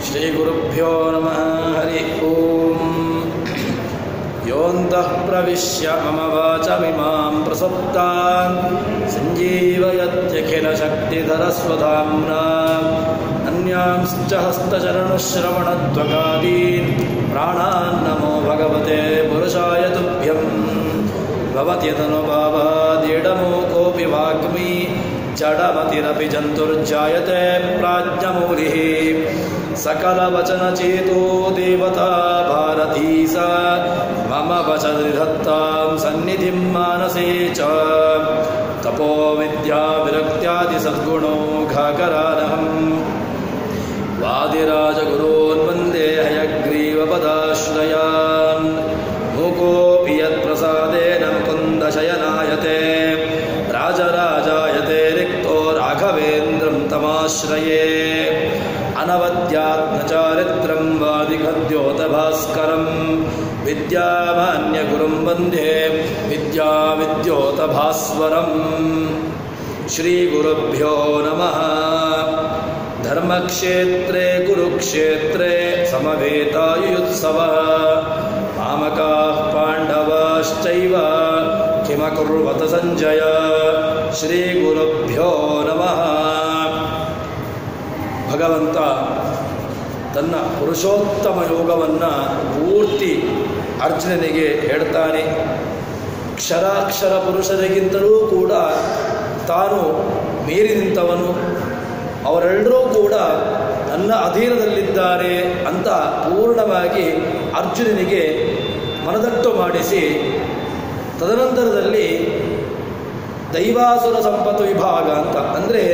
ಶ್ರೀಗುರುಭ್ಯೋ ನಮಃ. ಹರಿ ಓಂ. ಯೋऽन्तಃ ಪ್ರವಿಶ್ಯ ಮಮ ವಾಚಮಿಮಾಂ ಪ್ರಸಪ್ತಾಂ ಸಂಜೀವಯತ್ಯಖಿಲಶಕ್ತಿಧರಸ್ವಧಾಮ್ನಾ ಅನ್ಯಾಂಶ್ಚ ಹಸ್ತಚರಣಶ್ರವಣತ್ವಗಾದೀನ್ ಪ್ರಾಣಾನ್ ನಮೋ ಭಗವತೆ ಪುರುಷಾಯ ತುಭ್ಯಂ. ಭವತ್ಯದನುಭಾವಾದೀಢಮೂಕೋऽಪಿ ವಾಗ್ಮಿ ಜಡಮತಿರಪಿ ಜಂತುರ್ಜಾಯತೆ ಪ್ರಾಜ್ಞಮೂಲಿಃ. ಸಕಲವಚನಚೇತೋ ದೇವತಾ ಭಾರತೀ ಸ ಮಮ ವಚನನಿಧತ್ತಾಂ ಸನ್ನಿಧಿಂ ಮಾನಸೇ ಚ. ತಪೋ ವಿದ್ಯಾ ವಿರಕ್ತ್ಯಾದಿ ಸದ್ಗುಣೌಘಾಕರಾನಹಂ ವಾದಿರಾಜಗುರೋನ್ ವಂದೇ ಹಯಗ್ರೀವಪದಾಶ್ರಯಾನ್. ಮೂಕೋऽಪಿ ಯತ್ಪ್ರಸಾದೇನ ಮುಕುಂದಶಯನಾಯತೆ ರಾಜರಾಜಾಯತೆ ರಿಕ್ತೋ ರಾಘವೇಂದ್ರಂ ತಮಾಶ್ರಯೇ. ಅನವದ್ಯಾತ್ಮಚಾರಿತ್ರಂ ವಾದಿಗದ್ಯೋತಭಾಸ್ಕರಂ ವಿದ್ಯಾಮಾನ್ಯಗುರುಂ ವಂದೇ ವಿದ್ಯಾವಿದ್ಯೋತಭಾಸ್ವರಂ. ಶ್ರೀಗುರುಭ್ಯೋ ನಮಃ. ಧರ್ಮಕ್ಷೇತ್ರೇ ಕುರುಕ್ಷೇತ್ರೇ ಸಮವೇತಾಯುತ್ಸವಃ. ಮಾಮಕಾಃ ಪಾಂಡವಾಶ್ಚೈವ ಕಿಮಕುರ್ವತ ಸಂಜಯ. ಶ್ರೀಗುರುಭ್ಯೋ ನಮಃ. ಭಗವಂತ ತನ್ನ ಪುರುಷೋತ್ತಮ ಯೋಗವನ್ನು ಪೂರ್ತಿ ಅರ್ಜುನನಿಗೆ ಹೇಳ್ತಾನೆ. ಕ್ಷರಾಕ್ಷರ ಪುರುಷರಿಗಿಂತಲೂ ಕೂಡ ತಾನು ಮೀರಿ ನಿಂತವನು, ಅವರೆಲ್ಲರೂ ಕೂಡ ನನ್ನ ಅಧೀನದಲ್ಲಿದ್ದಾರೆ ಅಂತ ಪೂರ್ಣವಾಗಿ ಅರ್ಜುನನಿಗೆ ಮನದಟ್ಟು ಮಾಡಿಸಿ, ತದನಂತರದಲ್ಲಿ ದೈವಾಸುರ ಸಂಪತ್ತು ವಿಭಾಗ ಅಂತ ಅಂದರೆ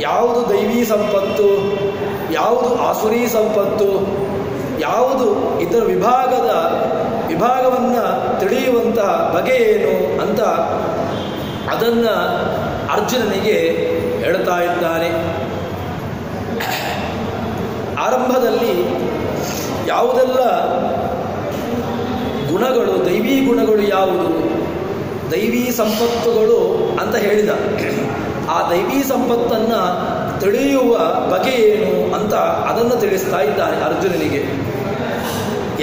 ಯಾವುದು ದೈವೀ ಸಂಪತ್ತು, ಯಾವುದು ಆಸುರೀ ಸಂಪತ್ತು, ಯಾವುದು ಇದರ ವಿಭಾಗವನ್ನು ತಿಳಿಯುವಂತಹ ಬಗೆ ಏನು ಅಂತ ಅದನ್ನು ಅರ್ಜುನನಿಗೆ ಹೇಳ್ತಾ ಇದ್ದಾನೆ. ಆರಂಭದಲ್ಲಿ ಯಾವುದೆಲ್ಲ ಗುಣಗಳು, ದೈವೀ ಗುಣಗಳು ಯಾವುದು, ದೈವೀ ಸಂಪತ್ತುಗಳು ಅಂತ ಹೇಳಿದ. ಆ ದೈವೀ ಸಂಪತ್ತನ್ನು ತಿಳಿಯುವ ಬಗೆ ಏನು ಅಂತ ಅದನ್ನು ತಿಳಿಸ್ತಾ ಇದ್ದಾನೆ ಅರ್ಜುನನಿಗೆ.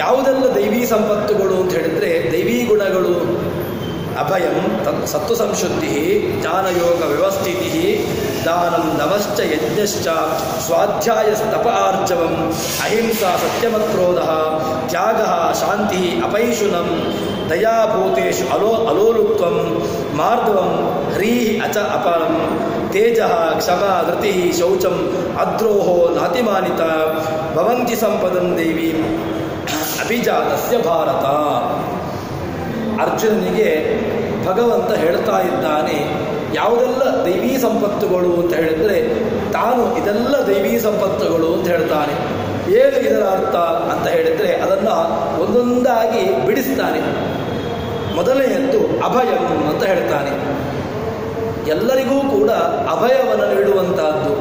ಯಾವುದೆಲ್ಲ ದೈವೀ ಸಂಪತ್ತುಗಳು ಅಂತ ಹೇಳಿದರೆ, ದೈವೀ ಗುಣಗಳು ಅಭಯಂ ಸತ್ವ ಸಂಶುದ್ಧಿ, ಜ್ಞಾನಯೋಗ ವ್ಯವಸ್ಥಿತಿ, ದಾನಂ ದಮಶ್ಚ ಯಜ್ಞಶ್ಚ ಸ್ವಾಧ್ಯಾಯಸ್ತಪ ಆರ್ಜವಂ, ಅಹಿಂಸಾ ಸತ್ಯಮಕ್ರೋಧ, ತ್ಯಾಗ ಶಾಂತಿ ಅಪೈಶುನಂ, ದಯಾಭೂತೇಷು ಅಲೋಲುತ್ವಂ, ಮಾರ್ದವಂ ಹ್ರೀಹಿ ಅಚ ಅಪರಂ, ತೇಜ ಕ್ಷಮ ಧೃತಿ ಶೌಚಂ ಅದ್ರೋಹೋ ನಾತಿಮಾನಿತ, ಭವಂತಿ ಸಂಪದಂ ದೇವಿ ಅಭಿಜಾತಸ್ಯ ಭಾರತ. ಅರ್ಜುನನಿಗೆ ಭಗವಂತ ಹೇಳ್ತಾ ಇದ್ದಾನೆ ಯಾವುದೆಲ್ಲ ದೈವೀ ಸಂಪತ್ತುಗಳು ಅಂತ ಹೇಳಿದರೆ ತಾನು ಇದೆಲ್ಲ ದೈವೀ ಸಂಪತ್ತುಗಳು ಅಂತ ಹೇಳ್ತಾನೆ. ಏನು ಇದರ ಅರ್ಥ ಅಂತ ಹೇಳಿದರೆ ಅದನ್ನು ಒಂದೊಂದಾಗಿ ಬಿಡಿಸ್ತಾನೆ. ಮೊದಲನೆಯದ್ದು ಅಭಯಂ ಅಂತ ಹೇಳ್ತಾನೆ. ಎಲ್ಲರಿಗೂ ಕೂಡ ಅಭಯವನ್ನು ನೀಡುವಂತಹದ್ದು.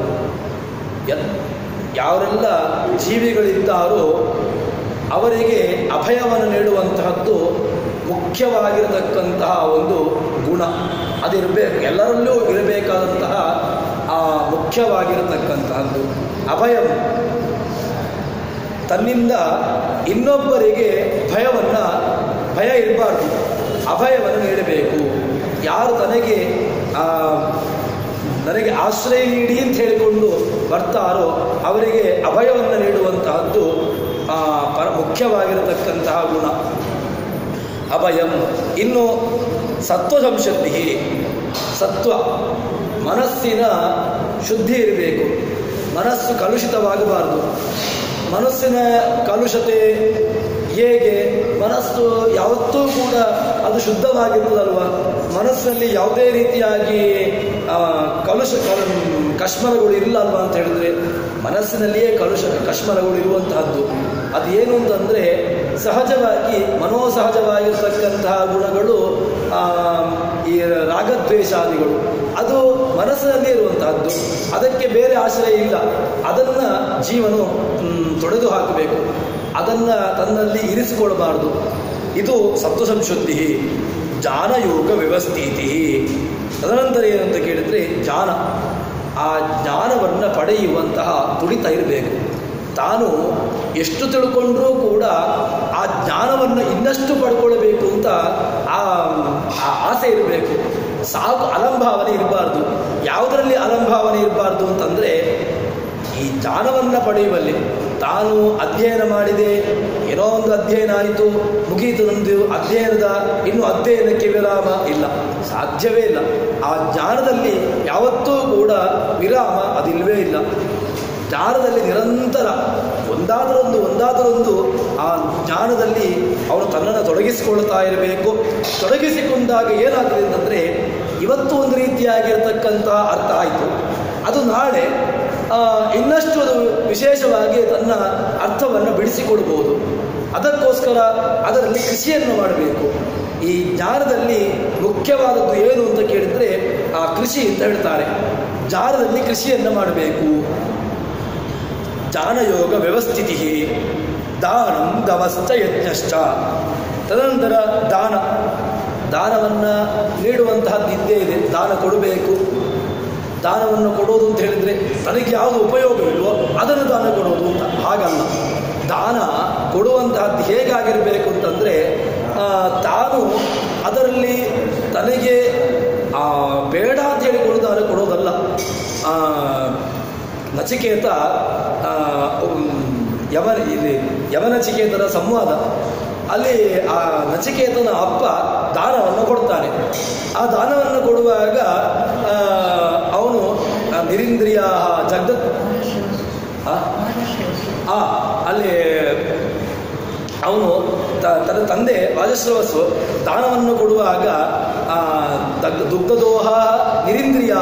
ಯಾರೆಲ್ಲ ಜೀವಿಗಳಿದ್ದಾರೋ ಅವರಿಗೆ ಅಭಯವನ್ನು ನೀಡುವಂತಹದ್ದು ಮುಖ್ಯವಾಗಿರತಕ್ಕಂತಹ ಒಂದು ಗುಣ. ಅದಿರಬೇಕು, ಎಲ್ಲರಲ್ಲೂ ಇರಬೇಕಾದಂತಹ ಆ ಮುಖ್ಯವಾಗಿರತಕ್ಕಂತಹದ್ದು ಅಭಯಂ. ತನ್ನಿಂದ ಇನ್ನೊಬ್ಬರಿಗೆ ಭಯ ಇರಬಾರ್ದು, ಅಭಯವನ್ನು ನೀಡಬೇಕು. ಯಾರು ನನಗೆ ಆಶ್ರಯ ನೀಡಿ ಅಂತ ಹೇಳಿಕೊಂಡು ಬರ್ತಾರೋ ಅವರಿಗೆ ಅಭಯವನ್ನು ನೀಡುವಂತಹದ್ದು ಮುಖ್ಯವಾಗಿರತಕ್ಕಂತಹ ಗುಣ ಅಭಯಂ. ಇನ್ನು ಸತ್ವ ಸಂಶುದ್ಧಿ, ಸತ್ವ ಮನಸ್ಸಿನ ಶುದ್ಧಿ ಇರಬೇಕು. ಮನಸ್ಸು ಕಲುಷಿತವಾಗಬಾರದು. ಮನಸ್ಸಿನ ಕಲುಷತೆ ಹೇಗೆ? ಮನಸ್ಸು ಯಾವತ್ತೂ ಕೂಡ ಅದು ಶುದ್ಧವಾಗಿರ್ತದಲ್ವ. ಮನಸ್ಸಿನಲ್ಲಿ ಯಾವುದೇ ರೀತಿಯಾಗಿ ಕಶ್ಮಲಗಳು ಇಲ್ಲ ಅಲ್ವಾ ಅಂತ ಹೇಳಿದ್ರೆ, ಮನಸ್ಸಿನಲ್ಲಿಯೇ ಕಶ್ಮಲಗಳು ಇರುವಂತಹದ್ದು. ಅದು ಏನು ಅಂತಂದರೆ ಸಹಜವಾಗಿ ಮನೋಸಹಜವಾಗಿರ್ತಕ್ಕಂತಹ ಗುಣಗಳು, ಈ ರಾಗದ್ವೇಷಾದಿಗಳು ಅದು ಮನಸ್ಸಿನಲ್ಲೇ ಇರುವಂತಹದ್ದು. ಅದಕ್ಕೆ ಬೇರೆ ಆಶ್ರಯ ಇಲ್ಲ. ಅದನ್ನು ಜೀವನು ತೊಡೆದು ಹಾಕಬೇಕು, ಅದನ್ನು ತನ್ನಲ್ಲಿ ಇರಿಸಿಕೊಳ್ಳಬಾರದು. ಇದು ಸತ್ವ ಸಂಶುದ್ಧಿ. ಜ್ಞಾನಯೋಗ ವ್ಯವಸ್ಥಿತಿ. ತದನಂತರ ಏನಂತ ಕೇಳಿದರೆ ಜ್ಞಾನ, ಆ ಜ್ಞಾನವನ್ನು ಪಡೆಯುವಂತಹ ತುಡಿತ ಇರಬೇಕು. ತಾನು ಎಷ್ಟು ತಿಳ್ಕೊಂಡ್ರೂ ಕೂಡ ಆ ಜ್ಞಾನವನ್ನು ಇನ್ನಷ್ಟು ಪಡ್ಕೊಳ್ಬೇಕು ಅಂತ ಆ ಆಸೆ ಇರಬೇಕು. ಸಾಕು, ಅಲಂಭಾವನೆ ಇರಬಾರ್ದು. ಯಾವುದರಲ್ಲಿ ಅಲಂಭಾವನೆ ಇರಬಾರ್ದು ಅಂತಂದರೆ, ಈ ಜ್ಞಾನವನ್ನು ಪಡೆಯುವಲ್ಲಿ ತಾನು ಅಧ್ಯಯನ ಮಾಡಿದೆ, ಏನೋ ಒಂದು ಅಧ್ಯಯನ ಆಯಿತು, ಮುಗೀತು ನಮ್ಮದು ಅಧ್ಯಯನದ, ಇನ್ನು ಅಧ್ಯಯನಕ್ಕೆ ವಿರಾಮ ಇಲ್ಲ, ಸಾಧ್ಯವೇ ಇಲ್ಲ. ಆ ಜ್ಞಾನದಲ್ಲಿ ಯಾವತ್ತೂ ಕೂಡ ವಿರಾಮ ಅದಿಲ್ಲವೇ ಇಲ್ಲ. ಜ್ಞಾನದಲ್ಲಿ ನಿರಂತರ ಒಂದಾದರೊಂದು ಆ ಜ್ಞಾನದಲ್ಲಿ ಅವನು ತನ್ನನ್ನು ತೊಡಗಿಸಿಕೊಳ್ತಾ ಇರಬೇಕು. ತೊಡಗಿಸಿಕೊಂಡಾಗ ಏನಾಗ್ತದೆ ಅಂತಂದರೆ, ಇವತ್ತು ಒಂದು ರೀತಿಯಾಗಿರ್ತಕ್ಕಂಥ ಅರ್ಥ ಆಯಿತು, ಅದು ನಾಳೆ ಇನ್ನಷ್ಟು ಅದು ವಿಶೇಷವಾಗಿ ತನ್ನ ಅರ್ಥವನ್ನು ಬಿಡಿಸಿಕೊಡ್ಬೋದು. ಅದಕ್ಕೋಸ್ಕರ ಅದರಲ್ಲಿ ಕೃಷಿಯನ್ನು ಮಾಡಬೇಕು. ಈ ಜ್ಞಾನದಲ್ಲಿ ಮುಖ್ಯವಾದದ್ದು ಏನು ಅಂತ ಕೇಳಿದರೆ ಆ ಕೃಷಿ ಅಂತ ಹೇಳ್ತಾರೆ. ಜ್ಞಾನದಲ್ಲಿ ಕೃಷಿಯನ್ನು ಮಾಡಬೇಕು. ಜ್ಞಾನಯೋಗ ವ್ಯವಸ್ಥಿತಿ ದಾನಂ ದಮಶ್ಚ ಯಜ್ಞಶ್ಚ. ತದನಂತರ ದಾನವನ್ನು ನೀಡುವಂತಹದ್ದು ಇದ್ದೇ ಇದೆ. ದಾನ ಕೊಡಬೇಕು. ದಾನವನ್ನು ಕೊಡೋದು ಅಂತ ಹೇಳಿದರೆ ತನಗೆ ಯಾವುದು ಉಪಯೋಗವಿಲ್ವೋ ಅದನ್ನು ದಾನ ಕೊಡೋದು ಅಂತ, ಹಾಗಲ್ಲ. ದಾನ ಕೊಡುವಂತಹದ್ದು ಹೇಗಾಗಿರಬೇಕು ಅಂತಂದರೆ, ತಾನು ಅದರಲ್ಲಿ ತನಗೆ ಬೇಡ ಅಂತ ಹೇಳಿಕೊಂಡು ದಾನ ಕೊಡೋದಲ್ಲ. ನಚಿಕೇತ ಯವನಚಿಕೇತನ ಸಂವಾದ, ಅಲ್ಲಿ ಆ ನಚಿಕೇತನ ಅಪ್ಪ ದಾನವನ್ನು ಕೊಡ್ತಾನೆ. ಆ ದಾನವನ್ನು ಕೊಡುವಾಗ ಅವನು ನಿರೀಂದ್ರಿಯ ಜಗತ್ ಅಲ್ಲಿ ಅವನು ತನ್ನ ತಂದೆ ವಾಜಶ್ರವಸ್ಸು ದಾನವನ್ನು ಕೊಡುವಾಗ ದುಗ್ಧದೋಹ ನಿರೀಂದ್ರಿಯ,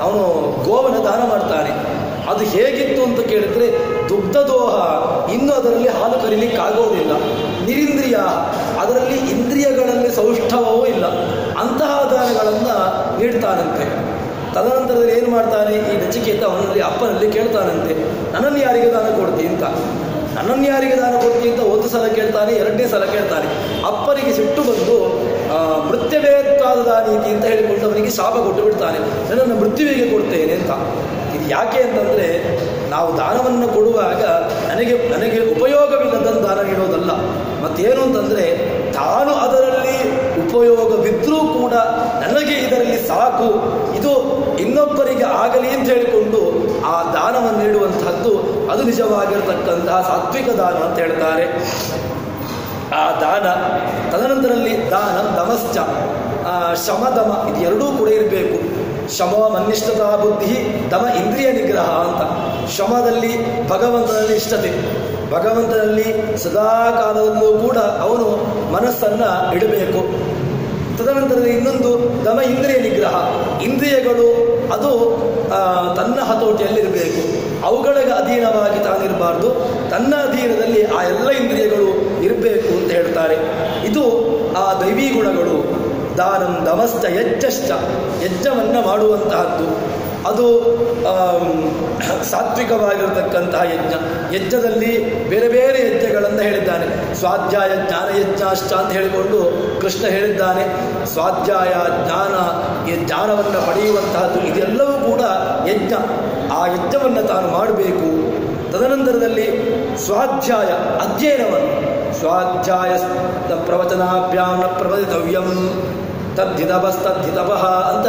ಅವನು ಗೋವನ್ನು ದಾನ ಮಾಡ್ತಾನೆ. ಅದು ಹೇಗಿತ್ತು ಅಂತ ಕೇಳಿದ್ರೆ, ದುಗ್ಧದೋಹ, ಇನ್ನು ಅದರಲ್ಲಿ ಹಾಲು ಕರೀಲಿಕ್ಕಾಗೋದಿಲ್ಲ. ನಿರೀಂದ್ರಿಯ, ಅದರಲ್ಲಿ ಇಂದ್ರಿಯಗಳಲ್ಲಿ ಸೌಷ್ಠವವೂ ಇಲ್ಲ. ಅಂತಹ ದಾನಗಳನ್ನು ನೀಡ್ತಾನಂತೆ. ತದನಂತರದಲ್ಲಿ ಏನು ಮಾಡ್ತಾನೆ, ಈ ನಚಿಕೇತ ಅವನಲ್ಲಿ ಅಪ್ಪನಲ್ಲಿ ಕೇಳ್ತಾನಂತೆ, ನನ್ನನ್ನು ಯಾರಿಗೆ ದಾನ ಕೊಡ್ತೀನಿ ಅಂತ. ನನ್ನನ್ನು ಯಾರಿಗೆ ದಾನ ಕೊಡ್ತೀನಿ ಅಂತ ಒಂದು ಸಲ ಕೇಳ್ತಾನೆ, ಎರಡನೇ ಸಲ ಕೇಳ್ತಾನೆ. ಅಪ್ಪನಿಗೆ ಸಿಟ್ಟು ಬಂದು ಮೃತ್ಯುವೇತ್ವಾದ ನೀತಿ ಅಂತ ಹೇಳಿಕೊಂಡು ಅವನಿಗೆ ಶಾಪ ಕೊಟ್ಟು ಬಿಡ್ತಾನೆ, ನನ್ನನ್ನು ಮೃತ್ಯುವಿಗೆ ಕೊಡ್ತೇನೆ ಅಂತ. ಇದು ಯಾಕೆ ಅಂತಂದರೆ, ನಾವು ದಾನವನ್ನು ಕೊಡುವಾಗ ನನಗೆ ಉಪಯೋಗವಿಲ್ಲದನ್ನು ದಾನ ನೀಡೋದಲ್ಲ. ಮತ್ತೇನು ಅಂತಂದರೆ, ತಾನು ಅದರಲ್ಲಿ ಉಪಯೋಗವಿದ್ದರೂ ಕೂಡ ನನಗೆ ಇದರಲ್ಲಿ ಸಾಕು, ಇದು ಇನ್ನೊಬ್ಬರಿಗೆ ಆಗಲಿ ಅಂತ ಹೇಳಿಕೊಂಡು ಆ ದಾನವನ್ನು ನೀಡುವಂತಹದ್ದು ಅದು ನಿಜವಾಗಿರತಕ್ಕಂತಹ ಸಾತ್ವಿಕ ದಾನ ಅಂತ ಹೇಳ್ತಾರೆ. ಆ ದಾನ, ತದನಂತರದಲ್ಲಿ ದಾನ ದಮಶ್ಚ, ಶಮದಮ, ಇದು ಎರಡೂ ಕೂಡ ಇರಬೇಕು. ಶಮ ಮನ್ನಿಷ್ಠತಾ ಬುದ್ಧಿ, ದಮ ಇಂದ್ರಿಯ ನಿಗ್ರಹ ಅಂತ. ಶಮದಲ್ಲಿ ಭಗವಂತನಲ್ಲಿ ಇಷ್ಟತೆ, ಭಗವಂತನಲ್ಲಿ ಸದಾ ಕಾಲದಲ್ಲೂ ಕೂಡ ಅವನು ಮನಸ್ಸನ್ನು ಇಡಬೇಕು. ತದನಂತರದಲ್ಲಿ ಇನ್ನೊಂದು ದಮ ಇಂದ್ರಿಯ ನಿಗ್ರಹ, ಇಂದ್ರಿಯಗಳು ಅದು ತನ್ನ ಹತೋಟಿಯಲ್ಲಿರಬೇಕು. ಅವುಗಳಿಗೆ ಅಧೀನವಾಗಿ ತಾನಿರಬಾರ್ದು, ತನ್ನ ಅಧೀನದಲ್ಲಿ ಆ ಎಲ್ಲ ಇಂದ್ರಿಯಗಳು ಇರಬೇಕು ಅಂತ ಹೇಳ್ತಾರೆ. ಇದು ಆ ದೈವೀ ಗುಣಗಳು. ದಾನಂ ದಮಶ್ಚ ಯಜ್ಞಶ್ಚ, ಯಜ್ಞವನ್ನು ಮಾಡುವಂತಹದ್ದು ಅದು ಸಾತ್ವಿಕವಾಗಿರತಕ್ಕಂತಹ ಯಜ್ಞ. ಯಜ್ಞದಲ್ಲಿ ಬೇರೆ ಬೇರೆ ಯಜ್ಞಗಳನ್ನು ಹೇಳಿದ್ದಾನೆ. ಸ್ವಾಧ್ಯಾಯ ಜ್ಞಾನ ಯಜ್ಞಾಶ್ಚ ಅಂತ ಹೇಳಿಕೊಂಡು ಕೃಷ್ಣ ಹೇಳಿದ್ದಾನೆ. ಸ್ವಾಧ್ಯಾಯ ಜ್ಞಾನ, ಈ ಜ್ಞಾನವನ್ನು ಪಡೆಯುವಂತಹದ್ದು ಇದೆಲ್ಲವೂ ಕೂಡ ಯಜ್ಞ. ಆ ಯಜ್ಞವನ್ನು ತಾನು ಮಾಡಬೇಕು. ತದನಂತರದಲ್ಲಿ ಸ್ವಾಧ್ಯಾಯ, ಅಧ್ಯಯನವನ್ನು, ಸ್ವಾಧ್ಯಾಯ ಪ್ರವಚನಾಭ್ಯಾಂ ನ ಪ್ರವದಿತವ್ಯಂ ತದ್ಧಿತಪಸ್ತದ್ಧಿತಪಃ ಅಂತ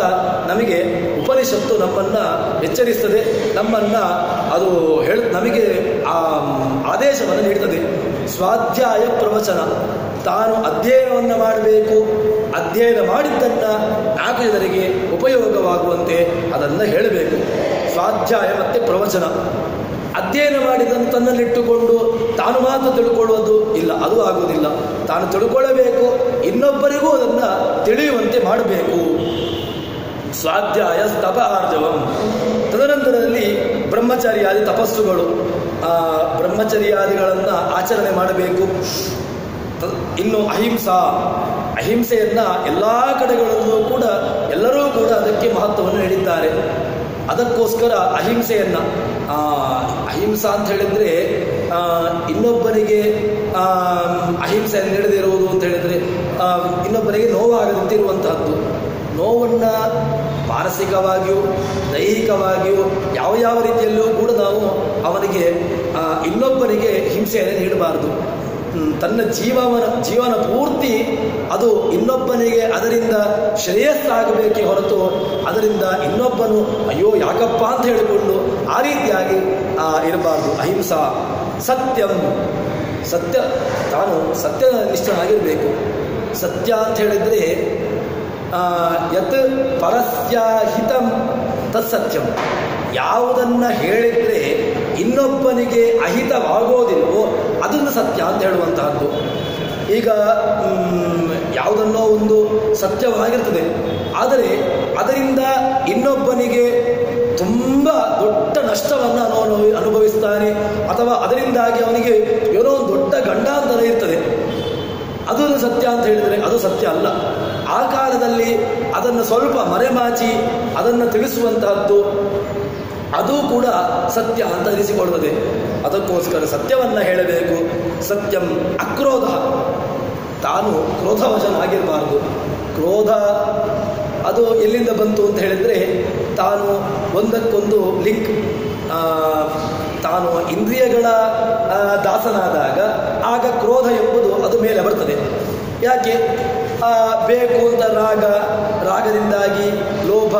ನಮಗೆ ಉಪನಿಷತ್ತು ನಮ್ಮನ್ನು ಎಚ್ಚರಿಸ್ತದೆ. ನಮ್ಮನ್ನು ಅದು ನಮಗೆ ಆ ಆದೇಶವನ್ನು ನೀಡ್ತದೆ. ಸ್ವಾಧ್ಯಾಯ ಪ್ರವಚನ, ತಾನು ಅಧ್ಯಯನವನ್ನು ಮಾಡಬೇಕು. ಅಧ್ಯಯನ ಮಾಡಿದ್ದನ್ನು 4 ಜನರಿಗೆ ಉಪಯೋಗವಾಗುವಂತೆ ಅದನ್ನು ಹೇಳಬೇಕು. ಸ್ವಾಧ್ಯಾಯ ಮತ್ತು ಪ್ರವಚನ. ಅಧ್ಯಯನ ಮಾಡಿದ್ದನ್ನು ತನ್ನಲ್ಲಿಟ್ಟುಕೊಂಡು ತಾನು ಮಾತ್ರ ತಿಳ್ಕೊಳ್ಳುವುದು ಇಲ್ಲ, ಅದು ಆಗುವುದಿಲ್ಲ. ತಾನು ತಿಳ್ಕೊಳ್ಳಬೇಕು, ಇನ್ನೊಬ್ಬರಿಗೂ ಅದನ್ನು ತಿಳಿಯುವಂತೆ ಮಾಡಬೇಕು. ಸ್ವಾಧ್ಯಾಯ ಸ್ತಪ ಆರ್ಜವಂ. ತದನಂತರದಲ್ಲಿ ಬ್ರಹ್ಮಚರ್ಯಾದಿ ತಪಸ್ಸುಗಳು, ಬ್ರಹ್ಮಚರ್ಯಾದಿಗಳನ್ನು ಆಚರಣೆ ಮಾಡಬೇಕು. ಇನ್ನು ಅಹಿಂಸೆಯನ್ನು ಎಲ್ಲ ಕಡೆಗಳಲ್ಲೂ ಕೂಡ ಎಲ್ಲರೂ ಕೂಡ ಅದಕ್ಕೆ ಮಹತ್ವವನ್ನು ನೀಡಿದ್ದಾರೆ. ಅದಕ್ಕೋಸ್ಕರ ಅಹಿಂಸೆಯನ್ನು, ಅಹಿಂಸಾ ಅಂತ ಹೇಳಿದರೆ ಇನ್ನೊಬ್ಬರಿಗೆ ಅಹಿಂಸೆಯನ್ನು ನೀಡದೇ ಇರುವುದು ಅಂತ ಹೇಳಿದರೆ ಇನ್ನೊಬ್ಬರಿಗೆ ನೋವಾಗದಂತೆ ಇರುವಂತಹದ್ದು. ನೋವನ್ನು ಮಾನಸಿಕವಾಗಿಯೂ ದೈಹಿಕವಾಗಿಯೂ ಯಾವ ಯಾವ ರೀತಿಯಲ್ಲೂ ಕೂಡ ನಾವು ಅವನಿಗೆ ಇನ್ನೊಬ್ಬನಿಗೆ ಹಿಂಸೆಯನ್ನು ನೀಡಬಾರದು. ತನ್ನ ಜೀವನ ಪೂರ್ತಿ ಅದು ಇನ್ನೊಬ್ಬನಿಗೆ ಅದರಿಂದ ಶ್ರೇಯಸ್ಸಾಗಬೇಕೇ ಹೊರತು ಅದರಿಂದ ಇನ್ನೊಬ್ಬನು ಅಯ್ಯೋ ಯಾಕಪ್ಪ ಅಂತ ಹೇಳಿಕೊಂಡು ಆ ರೀತಿಯಾಗಿ ಇರಬಾರ್ದು. ಅಹಿಂಸಾ ಸತ್ಯಂ, ಸತ್ಯ, ತಾನು ಸತ್ಯನಿಷ್ಠನಾಗಿರಬೇಕು. ಸತ್ಯ ಅಂತ ಹೇಳಿದರೆ ಯತ್ ಪರಸ್ಯ ಹಿತಂ ತತ್ಸತ್ಯಂ, ಯಾವುದನ್ನು ಹೇಳಿದರೆ ಇನ್ನೊಬ್ಬನಿಗೆ ಅಹಿತವಾಗೋದಿಲ್ವೋ ಅದನ್ನು ಸತ್ಯ ಅಂತ ಹೇಳುವಂತಹದ್ದು. ಈಗ ಯಾವುದನ್ನೋ ಒಂದು ಸತ್ಯವಾಗಿರ್ತದೆ, ಆದರೆ ಅದರಿಂದ ಇನ್ನೊಬ್ಬನಿಗೆ ತುಂಬ ದೊಡ್ಡ ನಷ್ಟವನ್ನು ಅನುಭವಿಸ್ತಾನೆ, ಅಥವಾ ಅದರಿಂದಾಗಿ ಅವನಿಗೆ ಏನೋ ಒಂದು ದೊಡ್ಡ ಗಂಡಾಂತರ ಇರ್ತದೆ, ಅದನ್ನು ಸತ್ಯ ಅಂತ ಹೇಳಿದರೆ ಅದು ಸತ್ಯ ಅಲ್ಲ. ಆ ಕಾಲದಲ್ಲಿ ಅದನ್ನು ಸ್ವಲ್ಪ ಮರೆಮಾಚಿ ಅದನ್ನು ತಿಳಿಸುವಂತಹದ್ದು ಅದು ಕೂಡ ಸತ್ಯ ಅಂತ ಅನಿಸಿಕೊಳ್ಳುತ್ತದೆ. ಅದಕ್ಕೋಸ್ಕರ ಸತ್ಯವನ್ನು ಹೇಳಬೇಕು. ಸತ್ಯಂ ಅಕ್ರೋಧ, ತಾನು ಕ್ರೋಧವಶನಾಗಿರಬಾರದು. ಕ್ರೋಧ ಅದು ಎಲ್ಲಿಂದ ಬಂತು ಅಂತ ಹೇಳಿದರೆ ತಾನು ಒಂದಕ್ಕೊಂದು ಲಿಂಕ್, ತಾನು ಇಂದ್ರಿಯಗಳ ದಾಸನಾದಾಗ ಆಗ ಕ್ರೋಧ ಎಂಬುದು ಅದು ಮೇಲೆ ಬರ್ತದೆ. ಯಾಕೆ? ಬೇಕು ಅಂತ ರಾಗದಿಂದಾಗಿ ಲೋಭ,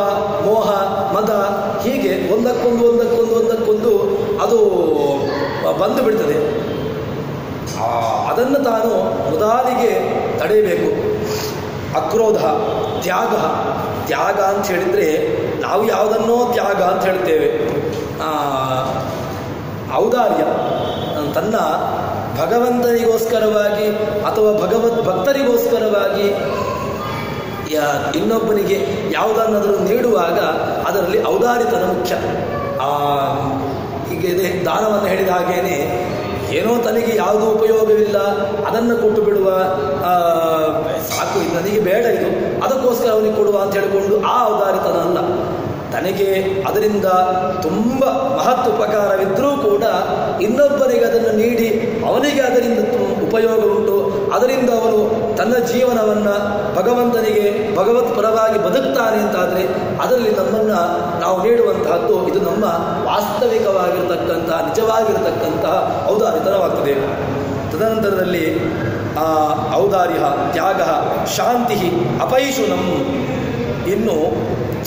ಮೋಹ, ಮದ ಹೀಗೆ ಒಂದಕ್ಕೊಂದು ಅದು ಬಂದು ಬಿಡ್ತದೆ. ಅದನ್ನು ತಾನು ಮೊದಲಿಗೆ ತಡೆಯಬೇಕು. ಅಕ್ರೋಧ, ತ್ಯಾಗ ಅಂತ ಹೇಳಿದರೆ ನಾವು ಯಾವುದನ್ನೋ ತ್ಯಾಗ ಅಂತ ಹೇಳ್ತೇವೆ. ಔದಾರ್ಯ, ತನ್ನ ಭಗವಂತನಿಗೋಸ್ಕರವಾಗಿ ಅಥವಾ ಭಗವದ್ ಭಕ್ತರಿಗೋಸ್ಕರವಾಗಿ ಇನ್ನೊಬ್ಬನಿಗೆ ಯಾವುದನ್ನಾದರೂ ನೀಡುವಾಗ ಅದರಲ್ಲಿ ಔದಾರ್ಯತನ ಮುಖ್ಯ. ಹೀಗೆ ದಾನವನ್ನು ಹೇಳಿದ ಹಾಗೇನೆ ಏನೋ ತನಗೆ ಯಾವುದೂ ಉಪಯೋಗವಿಲ್ಲ ಅದನ್ನು ಕೊಟ್ಟು ಬಿಡುವ, ಸಾಕು ಇದು ನನಗೆ ಬೇಡ ಇದು ಅದಕ್ಕೋಸ್ಕರ ಅವನಿಗೆ ಕೊಡುವ ಅಂತ ಹೇಳಿಕೊಂಡು ಆ ಔದಾರ್ಯತನ ಅಲ್ಲ. ತನಗೆ ಅದರಿಂದ ತುಂಬ ಮಹತ್ ಉಪಕಾರವಿದ್ದರೂ ಕೂಡ ಇನ್ನೊಬ್ಬನಿಗೆ ಅದನ್ನು ನೀಡಿ ಅವನಿಗೆ ಅದರಿಂದ ಉಪಯೋಗ ಉಂಟು, ಅದರಿಂದ ಅವನು ತನ್ನ ಜೀವನವನ್ನು ಭಗವಂತನಿಗೆ ಭಗವತ್ ಪರವಾಗಿ ಬದುಕ್ತಾನೆ ಅಂತಾದರೆ ಅದರಲ್ಲಿ ನಮ್ಮನ್ನು ನಾವು ನೀಡುವಂತಹದ್ದು ಇದು ನಮ್ಮ ವಾಸ್ತವಿಕವಾಗಿರ್ತಕ್ಕಂತಹ ನಿಜವಾಗಿರತಕ್ಕಂತಹ ಔದಾರ್ಯತನವಾಗ್ತದೆ. ತದನಂತರದಲ್ಲಿ ಔದಾರ್ಯ, ತ್ಯಾಗ, ಶಾಂತಿ, ಅಪೈಶುನಂ, ಇನ್ನು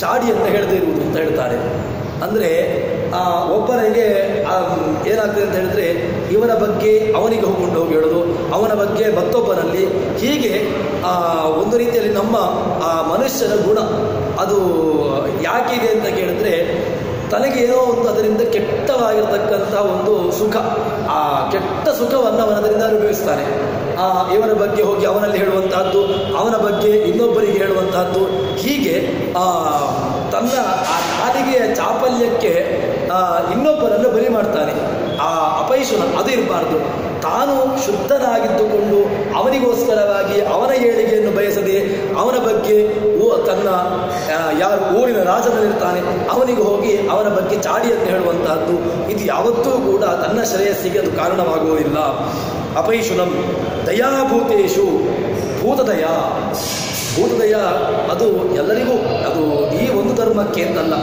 ಚಾಡಿ ಅಂತ ಹೇಳದೇ ಇರುವುದು ಅಂತ ಹೇಳ್ತಾರೆ. ಅಂದರೆ ಒಬ್ಬನಿಗೆ ಏನಾಗ್ತದೆ ಅಂತ ಹೇಳಿದ್ರೆ ಇವನ ಬಗ್ಗೆ ಅವನಿಗೆ ಹೋಗಿ ಹೇಳೋದು, ಅವನ ಬಗ್ಗೆ ಮತ್ತೊಬ್ಬನಲ್ಲಿ, ಹೀಗೆ ಒಂದು ರೀತಿಯಲ್ಲಿ ನಮ್ಮ ಮನುಷ್ಯನ ಗುಣ ಅದು ಯಾಕಿದೆ ಅಂತ ಕೇಳಿದ್ರೆ ತನಗೆ ಏನೋ ಒಂದು ಅದರಿಂದ ಕೆಟ್ಟವಾಗಿರ್ತಕ್ಕಂಥ ಒಂದು ಸುಖ, ಆ ಕೆಟ್ಟ ಸುಖವನ್ನು ಅವನದರಿಂದ ಅನುಭವಿಸ್ತಾನೆ. ಇವನ ಬಗ್ಗೆ ಹೋಗಿ ಅವನಲ್ಲಿ ಹೇಳುವಂತಹದ್ದು, ಅವನ ಬಗ್ಗೆ ಇನ್ನೊಬ್ಬರಿಗೆ ಹೇಳುವಂತಹದ್ದು, ಹೀಗೆ ತನ್ನ ಆ ನಾಲಿಗೆಯ ಚಾಪಲ್ಯಕ್ಕೆ ಇನ್ನೊಬ್ಬರನ್ನು ಬಲಿ ಮಾಡ್ತಾನೆ. ಆ ಅಪೈಶುನ ಅದು ಇರಬಾರ್ದು. ತಾನು ಶುದ್ಧನಾಗಿದ್ದುಕೊಂಡು ಅವನಿಗೋಸ್ಕರವಾಗಿ ಅವನ ಏಳಿಗೆಯನ್ನು ಬಯಸದೆ ಅವನ ಬಗ್ಗೆ ತನ್ನ ಯಾರು ಊರಿನ ರಾಜನಲ್ಲಿರ್ತಾನೆ ಅವನಿಗೆ ಹೋಗಿ ಅವನ ಬಗ್ಗೆ ಚಾಡಿ ಅಂತ ಹೇಳುವಂತಹದ್ದು ಇದು ಯಾವತ್ತೂ ಕೂಡ ತನ್ನ ಶ್ರೇಯಸ್ಸಿಗೆ ಅದು ಕಾರಣವಾಗುವುದಿಲ್ಲ. ಅಪೈಶುನಂ ದಯಾಭೂತೇಶು, ಭೂತದಯ ಅದು ಎಲ್ಲರಿಗೂ, ಅದು ಈ ಒಂದು ಧರ್ಮಕ್ಕೆ ಅಂತಲ್ಲ.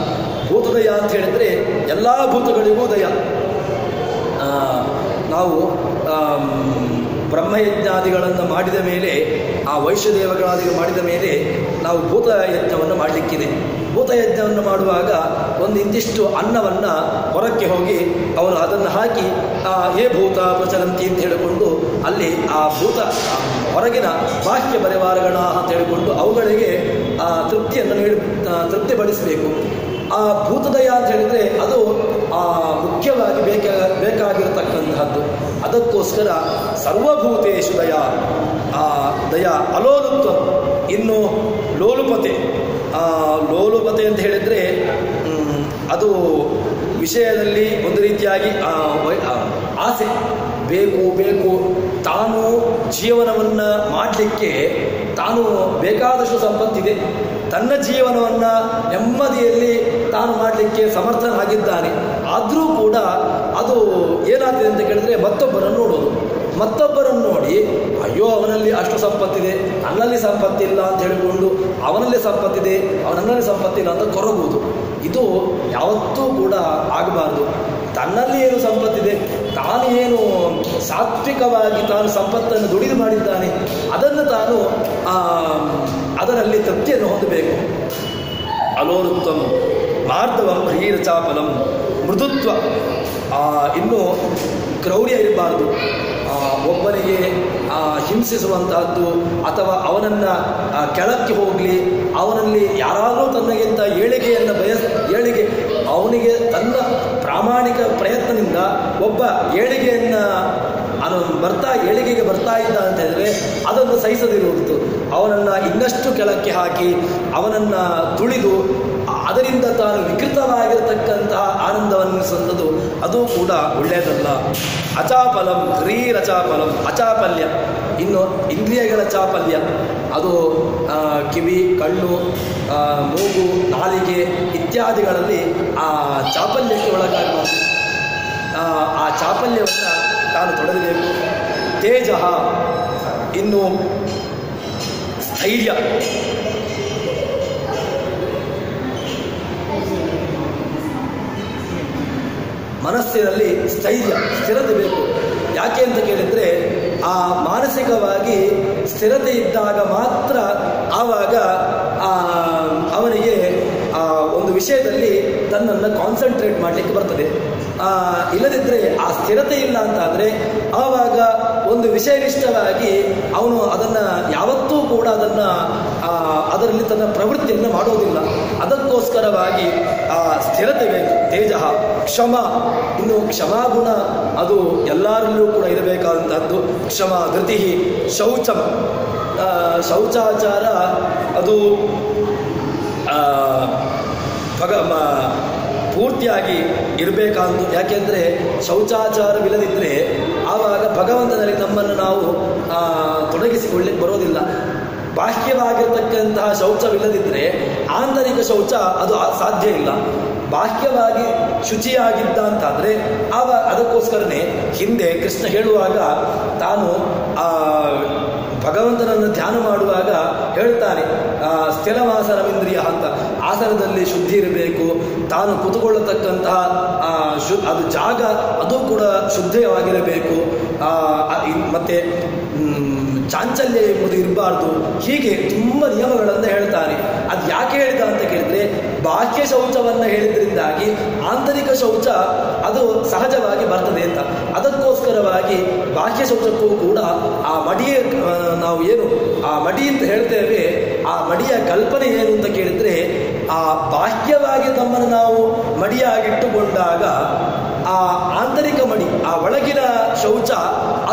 ಭೂತದಯ ಅಂತ ಹೇಳಿದರೆ ಎಲ್ಲ ಭೂತಗಳಿಗೂ ದಯ. ನಾವು ಬ್ರಹ್ಮಯಜ್ಞಾದಿಗಳನ್ನು ಮಾಡಿದ ಮೇಲೆ, ಆ ವೈಶ್ಯದೇವಗಳಾದಿಗಳು ಮಾಡಿದ ಮೇಲೆ ನಾವು ಭೂತಯಜ್ಞವನ್ನು ಮಾಡಲಿಕ್ಕಿದೆ. ಭೂತಯಜ್ಞವನ್ನು ಮಾಡುವಾಗ ಒಂದು ಇಂತಿಷ್ಟು ಅನ್ನವನ್ನು ಹೊರಕ್ಕೆ ಹೋಗಿ ಅವರು ಅದನ್ನು ಹಾಕಿ ಹೇ ಭೂತ ಪ್ರಚಲಂತಿ ಅಂತ ಹೇಳಿಕೊಂಡು ಅಲ್ಲಿ ಆ ಭೂತ ಹೊರಗಿನ ಬಾಹ್ಯ ಪರಿವಾರಗಳ ಅಂತ ಹೇಳಿಕೊಂಡು ಅವುಗಳಿಗೆ ತೃಪ್ತಿಯನ್ನು ತೃಪ್ತಿಪಡಿಸಬೇಕು. ಆ ಭೂತದಯ ಅಂತ ಹೇಳಿದರೆ ಅದು ಮುಖ್ಯವಾಗಿ ಬೇಕಾಗಿರತಕ್ಕಂತಹದ್ದು. ಅದಕ್ಕೋಸ್ಕರ ಸರ್ವಭೂತೇಶು ದಯ ಅಲೋಲುತ್ವ. ಇನ್ನು ಲೋಲುಪತೆ ಅಂತ ಹೇಳಿದರೆ ಅದು ವಿಷಯದಲ್ಲಿ ಒಂದು ರೀತಿಯಾಗಿ ಆಸೆ, ಬೇಕು ತಾನು ಜೀವನವನ್ನು ಮಾಡಲಿಕ್ಕೆ ತಾನು ಬೇಕಾದಷ್ಟು ಸಂಪತ್ತಿದೆ, ತನ್ನ ಜೀವನವನ್ನು ನೆಮ್ಮದಿಯಲ್ಲಿ ತಾನು ಮಾಡಲಿಕ್ಕೆ ಸಮರ್ಥನಾಗಿದ್ದಾನೆ. ಆದರೂ ಕೂಡ ಅದು ಏನಾಗ್ತದೆ ಅಂತ ಕೇಳಿದ್ರೆ ಮತ್ತೊಬ್ಬರನ್ನು ನೋಡೋದು, ಮತ್ತೊಬ್ಬರನ್ನು ನೋಡಿ ಅಯ್ಯೋ ಅವನಲ್ಲಿ ಅಷ್ಟು ಸಂಪತ್ತಿದೆ ನನ್ನಲ್ಲಿ ಸಂಪತ್ತಿಲ್ಲ ಅಂತ ಹೇಳಿಕೊಂಡು ಅವನಲ್ಲಿ ಸಂಪತ್ತಿದೆ, ನನ್ನಲ್ಲಿ ಸಂಪತ್ತಿಲ್ಲ ಅಂತ ಕೊರಗುವುದು. ಇದು ಯಾವತ್ತೂ ಕೂಡ ಆಗಬಾರ್ದು. ತನ್ನಲ್ಲಿ ಏನು ಸಂಪತ್ತಿದೆ, ತಾನು ಏನು ಸಾತ್ವಿಕವಾಗಿ ತಾನು ಸಂಪತ್ತನ್ನು ದುಡಿದು ಮಾಡಿದ್ದಾನೆ, ಅದನ್ನು ತಾನು ಅದರಲ್ಲಿ ತೃಪ್ತಿಯನ್ನು ಹೊಂದಬೇಕು. ಅಲೋರುತ್ವಂ ಮಾರ್ಧವಂ ಹ್ರೀರಚಾಪಲಂ ಮೃದುತ್ವ, ಇನ್ನು ಕ್ರೌರ್ಯ ಇರಬಾರ್ದು. ಒಬ್ಬನಿಗೆ ಹಿಂಸಿಸುವಂತಹದ್ದು ಅಥವಾ ಅವನನ್ನು ಕೆಳಕ್ಕೆ ಹೋಗಲಿ, ಅವನಲ್ಲಿ ಯಾರಾದರೂ ತನ್ನಗಿಂತ ಏಳಿಗೆ ಅವನಿಗೆ ತನ್ನ ಪ್ರಾಮಾಣಿಕ ಪ್ರಯತ್ನದಿಂದ ಒಬ್ಬ ಏಳಿಗೆಗೆ ಬರ್ತಾ ಇದ್ದ ಅಂತ ಹೇಳಿದ್ರೆ ಅದನ್ನು ಸಹಿಸದಿರುವುದು, ಅವನನ್ನು ಇನ್ನಷ್ಟು ಕೆಳಕ್ಕೆ ಹಾಕಿ ಅವನನ್ನು ತುಳಿದು ಅದರಿಂದ ತಾನು ವಿಕೃತವಾಗಿರತಕ್ಕಂತಹ ಆನಂದವನ್ನು ಸಂದದು ಅದು ಕೂಡ ಒಳ್ಳೆಯದಲ್ಲ. ಅಚಾಪಲಂ ಹ್ರೀರಚಾಪಲಂ, ಅಚಾಪಲ್ಯ ಇನ್ನು ಇಂದ್ರಿಯಗಳ ಚಾಪಲ್ಯ, ಅದು ಕಿವಿ, ಕಣ್ಣು, ಮೂಗು, ನಾಲಿಗೆ ಇತ್ಯಾದಿಗಳಲ್ಲಿ ಆ ಚಾಪಲ್ಯಕ್ಕೆ ಒಳಗಾಗಬಾರದು. ಆ ಚಾಪಲ್ಯವನ್ನು ತಾನು ತೊಡೆಯಬೇಕು. ತೇಜ, ಇನ್ನು ಸ್ಥೈರ್ಯ, ಮನಸ್ಸಿನಲ್ಲಿ ಸ್ಥಿರತೆ ಬೇಕು. ಯಾಕೆ ಅಂತ ಕೇಳಿದರೆ ಆ ಮಾನಸಿಕವಾಗಿ ಸ್ಥಿರತೆ ಇದ್ದಾಗ ಮಾತ್ರ ಆವಾಗ ಅವನಿಗೆ ಒಂದು ವಿಷಯದಲ್ಲಿ ತನ್ನನ್ನು ಕಾನ್ಸಂಟ್ರೇಟ್ ಮಾಡಲಿಕ್ಕೆ ಬರ್ತದೆ. ಇಲ್ಲದಿದ್ದರೆ ಆ ಸ್ಥಿರತೆ ಇಲ್ಲ ಅಂತಾದರೆ ಆವಾಗ ಒಂದು ವಿಷಯನಿಷ್ಠವಾಗಿ ಅವನು ಅದನ್ನು ಯಾವತ್ತೂ ಕೂಡ ಅದರಲ್ಲಿ ತನ್ನ ಪ್ರವೃತ್ತಿಯನ್ನು ಮಾಡೋದಿಲ್ಲ. ಅದಕ್ಕೋಸ್ಕರವಾಗಿ ಆ ಸ್ಥಿರತೆ ಬೇಕು. ತೇಜ, ಕ್ಷಮ, ಇನ್ನು ಕ್ಷಮಾಗುಣ ಅದು ಎಲ್ಲರಲ್ಲೂ ಕೂಡ ಇರಬೇಕಾದಂಥದ್ದು. ಕ್ಷಮ, ಧೃತಿ, ಶೌಚಂ, ಶೌಚಾಚಾರ ಅದು ಪೂರ್ತಿಯಾಗಿ ಇರಬೇಕಂತ. ಯಾಕೆಂದರೆ ಶೌಚಾಚಾರವಿಲ್ಲದಿದ್ದರೆ ಆವಾಗ ಭಗವಂತನಲ್ಲಿ ನಮ್ಮನ್ನು ನಾವು ತೊಡಗಿಸಿಕೊಳ್ಳಿಕ್ಕೆ ಬರೋದಿಲ್ಲ. ಬಾಹ್ಯವಾಗಿರ್ತಕ್ಕಂತಹ ಶೌಚವಿಲ್ಲದಿದ್ದರೆ ಆಂತರಿಕ ಶೌಚ ಅದು ಸಾಧ್ಯ ಇಲ್ಲ. ಬಾಹ್ಯವಾಗಿ ಶುಚಿಯಾಗಿದ್ದ ಅಂತಾದರೆ ಅದಕ್ಕೋಸ್ಕರನೇ ಹಿಂದೆ ಕೃಷ್ಣ ಹೇಳುವಾಗ ತಾನು ಭಗವಂತನನ್ನು ಧ್ಯಾನ ಮಾಡುವಾಗ ಹೇಳ್ತಾನೆ, ಸ್ಥಿರವಾಸನವಿಂದ್ರಿಯ ಅಂತ. ಆಸನದಲ್ಲಿ ಶುದ್ಧಿ ಇರಬೇಕು, ತಾನು ಕೂತುಕೊಳ್ಳತಕ್ಕಂತಹ ಅದು ಜಾಗ ಅದು ಕೂಡ ಶುದ್ಧವಾಗಿರಬೇಕು, ಮತ್ತು ಚಾಂಚಲ್ಯ ಎಂಬುದು ಇರಬಾರ್ದು. ಹೀಗೆ ತುಂಬ ನಿಯಮಗಳನ್ನು ಹೇಳ್ತಾನೆ. ಅದು ಯಾಕೆ ಹೇಳಿದ ಅಂತ ಕೇಳಿದರೆ ಬಾಹ್ಯ ಶೌಚವನ್ನು ಹೇಳಿದ್ರಿಂದಾಗಿ ಆಂತರಿಕ ಶೌಚ ಅದು ಸಹಜವಾಗಿ ಬರ್ತದೆ ಅಂತ. ಅದಕ್ಕೋಸ್ಕರವಾಗಿ ಬಾಹ್ಯ ಶೌಚಕ್ಕೂ ಕೂಡ ಆ ಮಡಿಯ ನಾವು ಏನು ಆ ಮಡಿ ಅಂತ ಹೇಳ್ತೇವೆ, ಆ ಮಡಿಯ ಕಲ್ಪನೆ ಏನು ಅಂತ ಕೇಳಿದರೆ ಆ ಬಾಹ್ಯವಾಗಿ ನಮ್ಮನ್ನು ನಾವು ಮಡಿಯಾಗಿಟ್ಟುಕೊಂಡಾಗ ಆ ಆಂತರಿಕ ಮಡಿ, ಆ ಒಳಗಿನ ಶೌಚ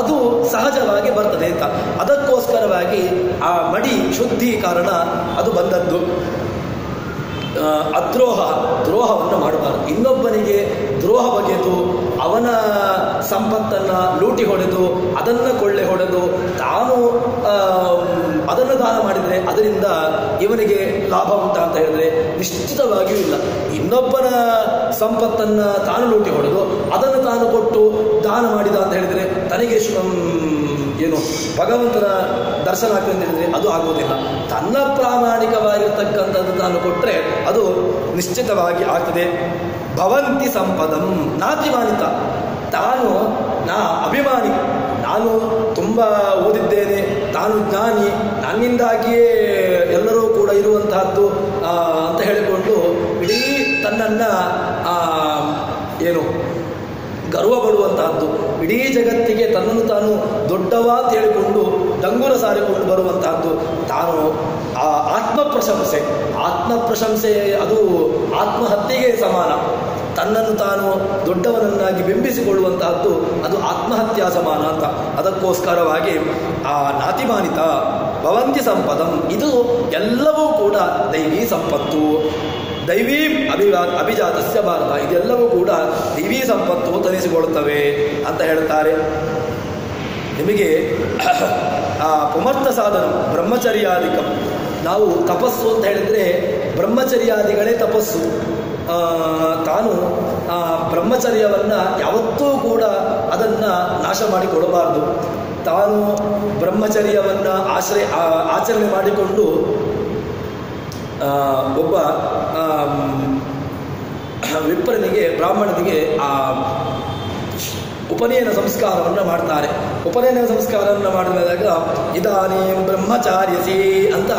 ಅದು ಸಹಜವಾಗಿ ಬರ್ತದೆ ಅಂತ. ಅದಕ್ಕೋಸ್ಕರವಾಗಿ ಆ ಮಡಿ ಶುದ್ಧೀಕರಣ ಅದು ಬಂದದ್ದು. ದ್ರೋಹವನ್ನು ಮಾಡಬಾರದು. ಇನ್ನೊಬ್ಬನಿಗೆ ದ್ರೋಹ ಬಗೆದು ಅವನ ಸಂಪತ್ತನ್ನು ಲೂಟಿ ಹೊಡೆದು ಅದನ್ನು ಕೊಳ್ಳೆ ಹೊಡೆದು ತಾನು ಅದನ್ನು ದಾನ ಮಾಡಿದರೆ ಅದರಿಂದ ಇವನಿಗೆ ಲಾಭ ಉಂಟಾ ಅಂತ ಹೇಳಿದ್ರೆ ನಿಶ್ಚಿತವಾಗಿಯೂ ಇಲ್ಲ. ಇನ್ನೊಬ್ಬನ ಸಂಪತ್ತನ್ನು ತಾನು ಲೂಟಿ ಹೊಡೆದು ಅದನ್ನು ತಾನು ಕೊಟ್ಟು ದಾನ ಮಾಡಿದ ಅಂತ ಹೇಳಿದರೆ ತನಗೆ ಏನು ಭಗವಂತನ ದರ್ಶನ ಆಗ್ತದೆ ಅಂತ ಹೇಳಿದರೆ ಅದು ಆಗುವುದಿಲ್ಲ. ತನ್ನ ಪ್ರಾಮಾಣಿಕವಾಗಿರ್ತಕ್ಕಂಥದ್ದು ತಾನು ಕೊಟ್ಟರೆ ಅದು ನಿಶ್ಚಿತವಾಗಿ ಆಗ್ತದೆ. ಭವಂತಿ ಸಂಪದಂ ನಾತಿಮಾನಿತ, ನಾ ಅಭಿಮಾನಿ, ನಾನು ತುಂಬ ಓದಿದ್ದೇನೆ, ನಾನು ಜ್ಞಾನಿ, ನನ್ನಿಂದಾಗಿಯೇ ಎಲ್ಲರೂ ಕೂಡ ಇರುವಂತಹದ್ದು ಅಂತ ಹೇಳಿಕೊಂಡು ಇಡೀ ತನ್ನನ್ನು ಗರ್ವ ಪಡುವಂತಹದ್ದು, ಇಡೀ ಜಗತ್ತಿಗೆ ತನ್ನನ್ನು ತಾನು ದೊಡ್ಡವ ಅಂತ ಹೇಳಿಕೊಂಡು ಡಂಗುರ ಸಾರಿಕೊಂಡು ಬರುವಂತಹದ್ದು, ತಾನು ಆತ್ಮಪ್ರಶಂಸೆ ಅದು ಆತ್ಮಹತ್ಯೆಗೆ ಸಮಾನ. ತನ್ನನ್ನು ತಾನು ದೊಡ್ಡವನನ್ನಾಗಿ ಬಿಂಬಿಸಿಕೊಳ್ಳುವಂತಹದ್ದು ಅದು ಆತ್ಮಹತ್ಯಾ ಸಮಾನ ಅಂತ. ಅದಕ್ಕೋಸ್ಕರವಾಗಿ ಆ ನಾತಿಮಾನಿತ ಭವಂತಿ ಸಂಪದಂ, ಇದು ಎಲ್ಲವೂ ಕೂಡ ದೈವೀ ಸಂಪತ್ತು. ದೈವೀ ಅಭಿಜಾತಸ್ಯ ಭಾರತ, ಇದೆಲ್ಲವೂ ಕೂಡ ದೈವೀ ಸಂಪತ್ತು ತನಿಸಿಕೊಳ್ಳುತ್ತವೆ ಅಂತ ಹೇಳ್ತಾರೆ. ನಿಮಗೆ ಪುಮರ್ಥ ಸಾಧನ ಬ್ರಹ್ಮಚರ್ಯಾಧಿಕಂ, ನಾವು ತಪಸ್ಸು ಅಂತ ಹೇಳಿದರೆ ಬ್ರಹ್ಮಚರ್ಯಾದಿಗಳೇ ತಪಸ್ಸು. ತಾನು ಬ್ರಹ್ಮಚರ್ಯವನ್ನು ಯಾವತ್ತೂ ಕೂಡ ಅದನ್ನು ನಾಶ ಮಾಡಿಕೊಡಬಾರ್ದು. ತಾನು ಬ್ರಹ್ಮಚರ್ಯವನ್ನು ಆಚರಣೆ ಮಾಡಿಕೊಂಡು ಒಬ್ಬ ವಿಪ್ರನಿಗೆ ಬ್ರಾಹ್ಮಣನಿಗೆ ಆ ಉಪನಯನ ಸಂಸ್ಕಾರವನ್ನು ಮಾಡ್ತಾರೆ. ಉಪನಯನ ಸಂಸ್ಕಾರವನ್ನು ಮಾಡಿದಾಗ ಇದಾನೇ ಬ್ರಹ್ಮಚಾರ್ಯಸಿ ಅಂತ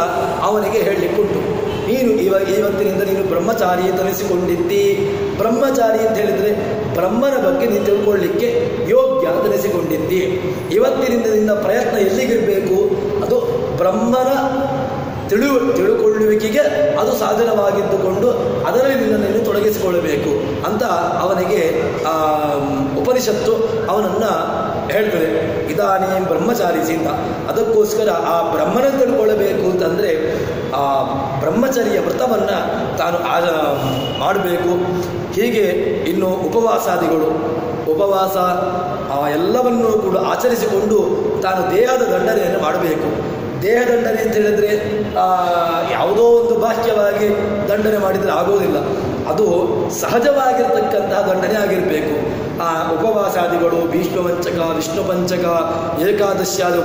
ಅವನಿಗೆ ಹೇಳಲಿಕ್ಕುಂಟು. ನೀನು ಇವತ್ತಿನಿಂದ ನೀನು ಬ್ರಹ್ಮಚಾರಿ ತನಿಸಿಕೊಂಡಿದ್ದಿ. ಬ್ರಹ್ಮಚಾರಿ ಅಂತ ಹೇಳಿದರೆ ಬ್ರಹ್ಮನ ಬಗ್ಗೆ ನೀನು ತಿಳ್ಕೊಳ್ಳಿಕ್ಕೆ ಯೋಗ್ಯ ಅಂತ ತನಿಸಿಕೊಂಡಿದ್ದಿ. ಇವತ್ತಿನಿಂದ ನಿನ್ನ ಪ್ರಯತ್ನ ಎಲ್ಲಿಗಿರಬೇಕು? ಅದು ಬ್ರಹ್ಮನ ತಿಳುಕೊಳ್ಳುವಿಕೆಗೆ ಅದು ಸಾಧನವಾಗಿದ್ದುಕೊಂಡು ಅದರಲ್ಲಿ ನಿನ್ನನ್ನು ತೊಡಗಿಸಿಕೊಳ್ಳಬೇಕು ಅಂತ ಅವನಿಗೆ ಉಪನಿಷತ್ತು ಅವನನ್ನು ಹೇಳ್ತದೆ. ಇದಾನೇ ಬ್ರಹ್ಮಚಾರಿಸಿ ಅಂತ. ಅದಕ್ಕೋಸ್ಕರ ಆ ಬ್ರಹ್ಮನ ತಿಳ್ಕೊಳ್ಳಬೇಕು ಅಂತಂದರೆ ಆ ಬ್ರಹ್ಮಚರ್ಯ ವ್ರತವನ್ನು ತಾನು ಮಾಡಬೇಕು. ಹೀಗೆ ಇನ್ನು ಉಪವಾಸಾದಿಗಳು, ಉಪವಾಸ ಎಲ್ಲವನ್ನೂ ಕೂಡ ಆಚರಿಸಿಕೊಂಡು ತಾನು ದೇಹದ ದಂಡನೆಯನ್ನು ಮಾಡಬೇಕು. ದೇಹದಂಡನೆ ಅಂತ ಹೇಳಿದ್ರೆ ಯಾವುದೋ ಒಂದು ಬಾಹ್ಯವಾಗಿ ದಂಡನೆ ಮಾಡಿದರೆ ಆಗೋದಿಲ್ಲ. ಅದು ಸಹಜವಾಗಿರ್ತಕ್ಕಂತಹ ದಂಡನೆ ಆಗಿರಬೇಕು. ಆ ಉಪವಾಸಾದಿಗಳು, ಭೀಷ್ಮಪಂಚಕ, ವಿಷ್ಣು ಪಂಚಕ, ಏಕಾದಶ್ಯಾದಿ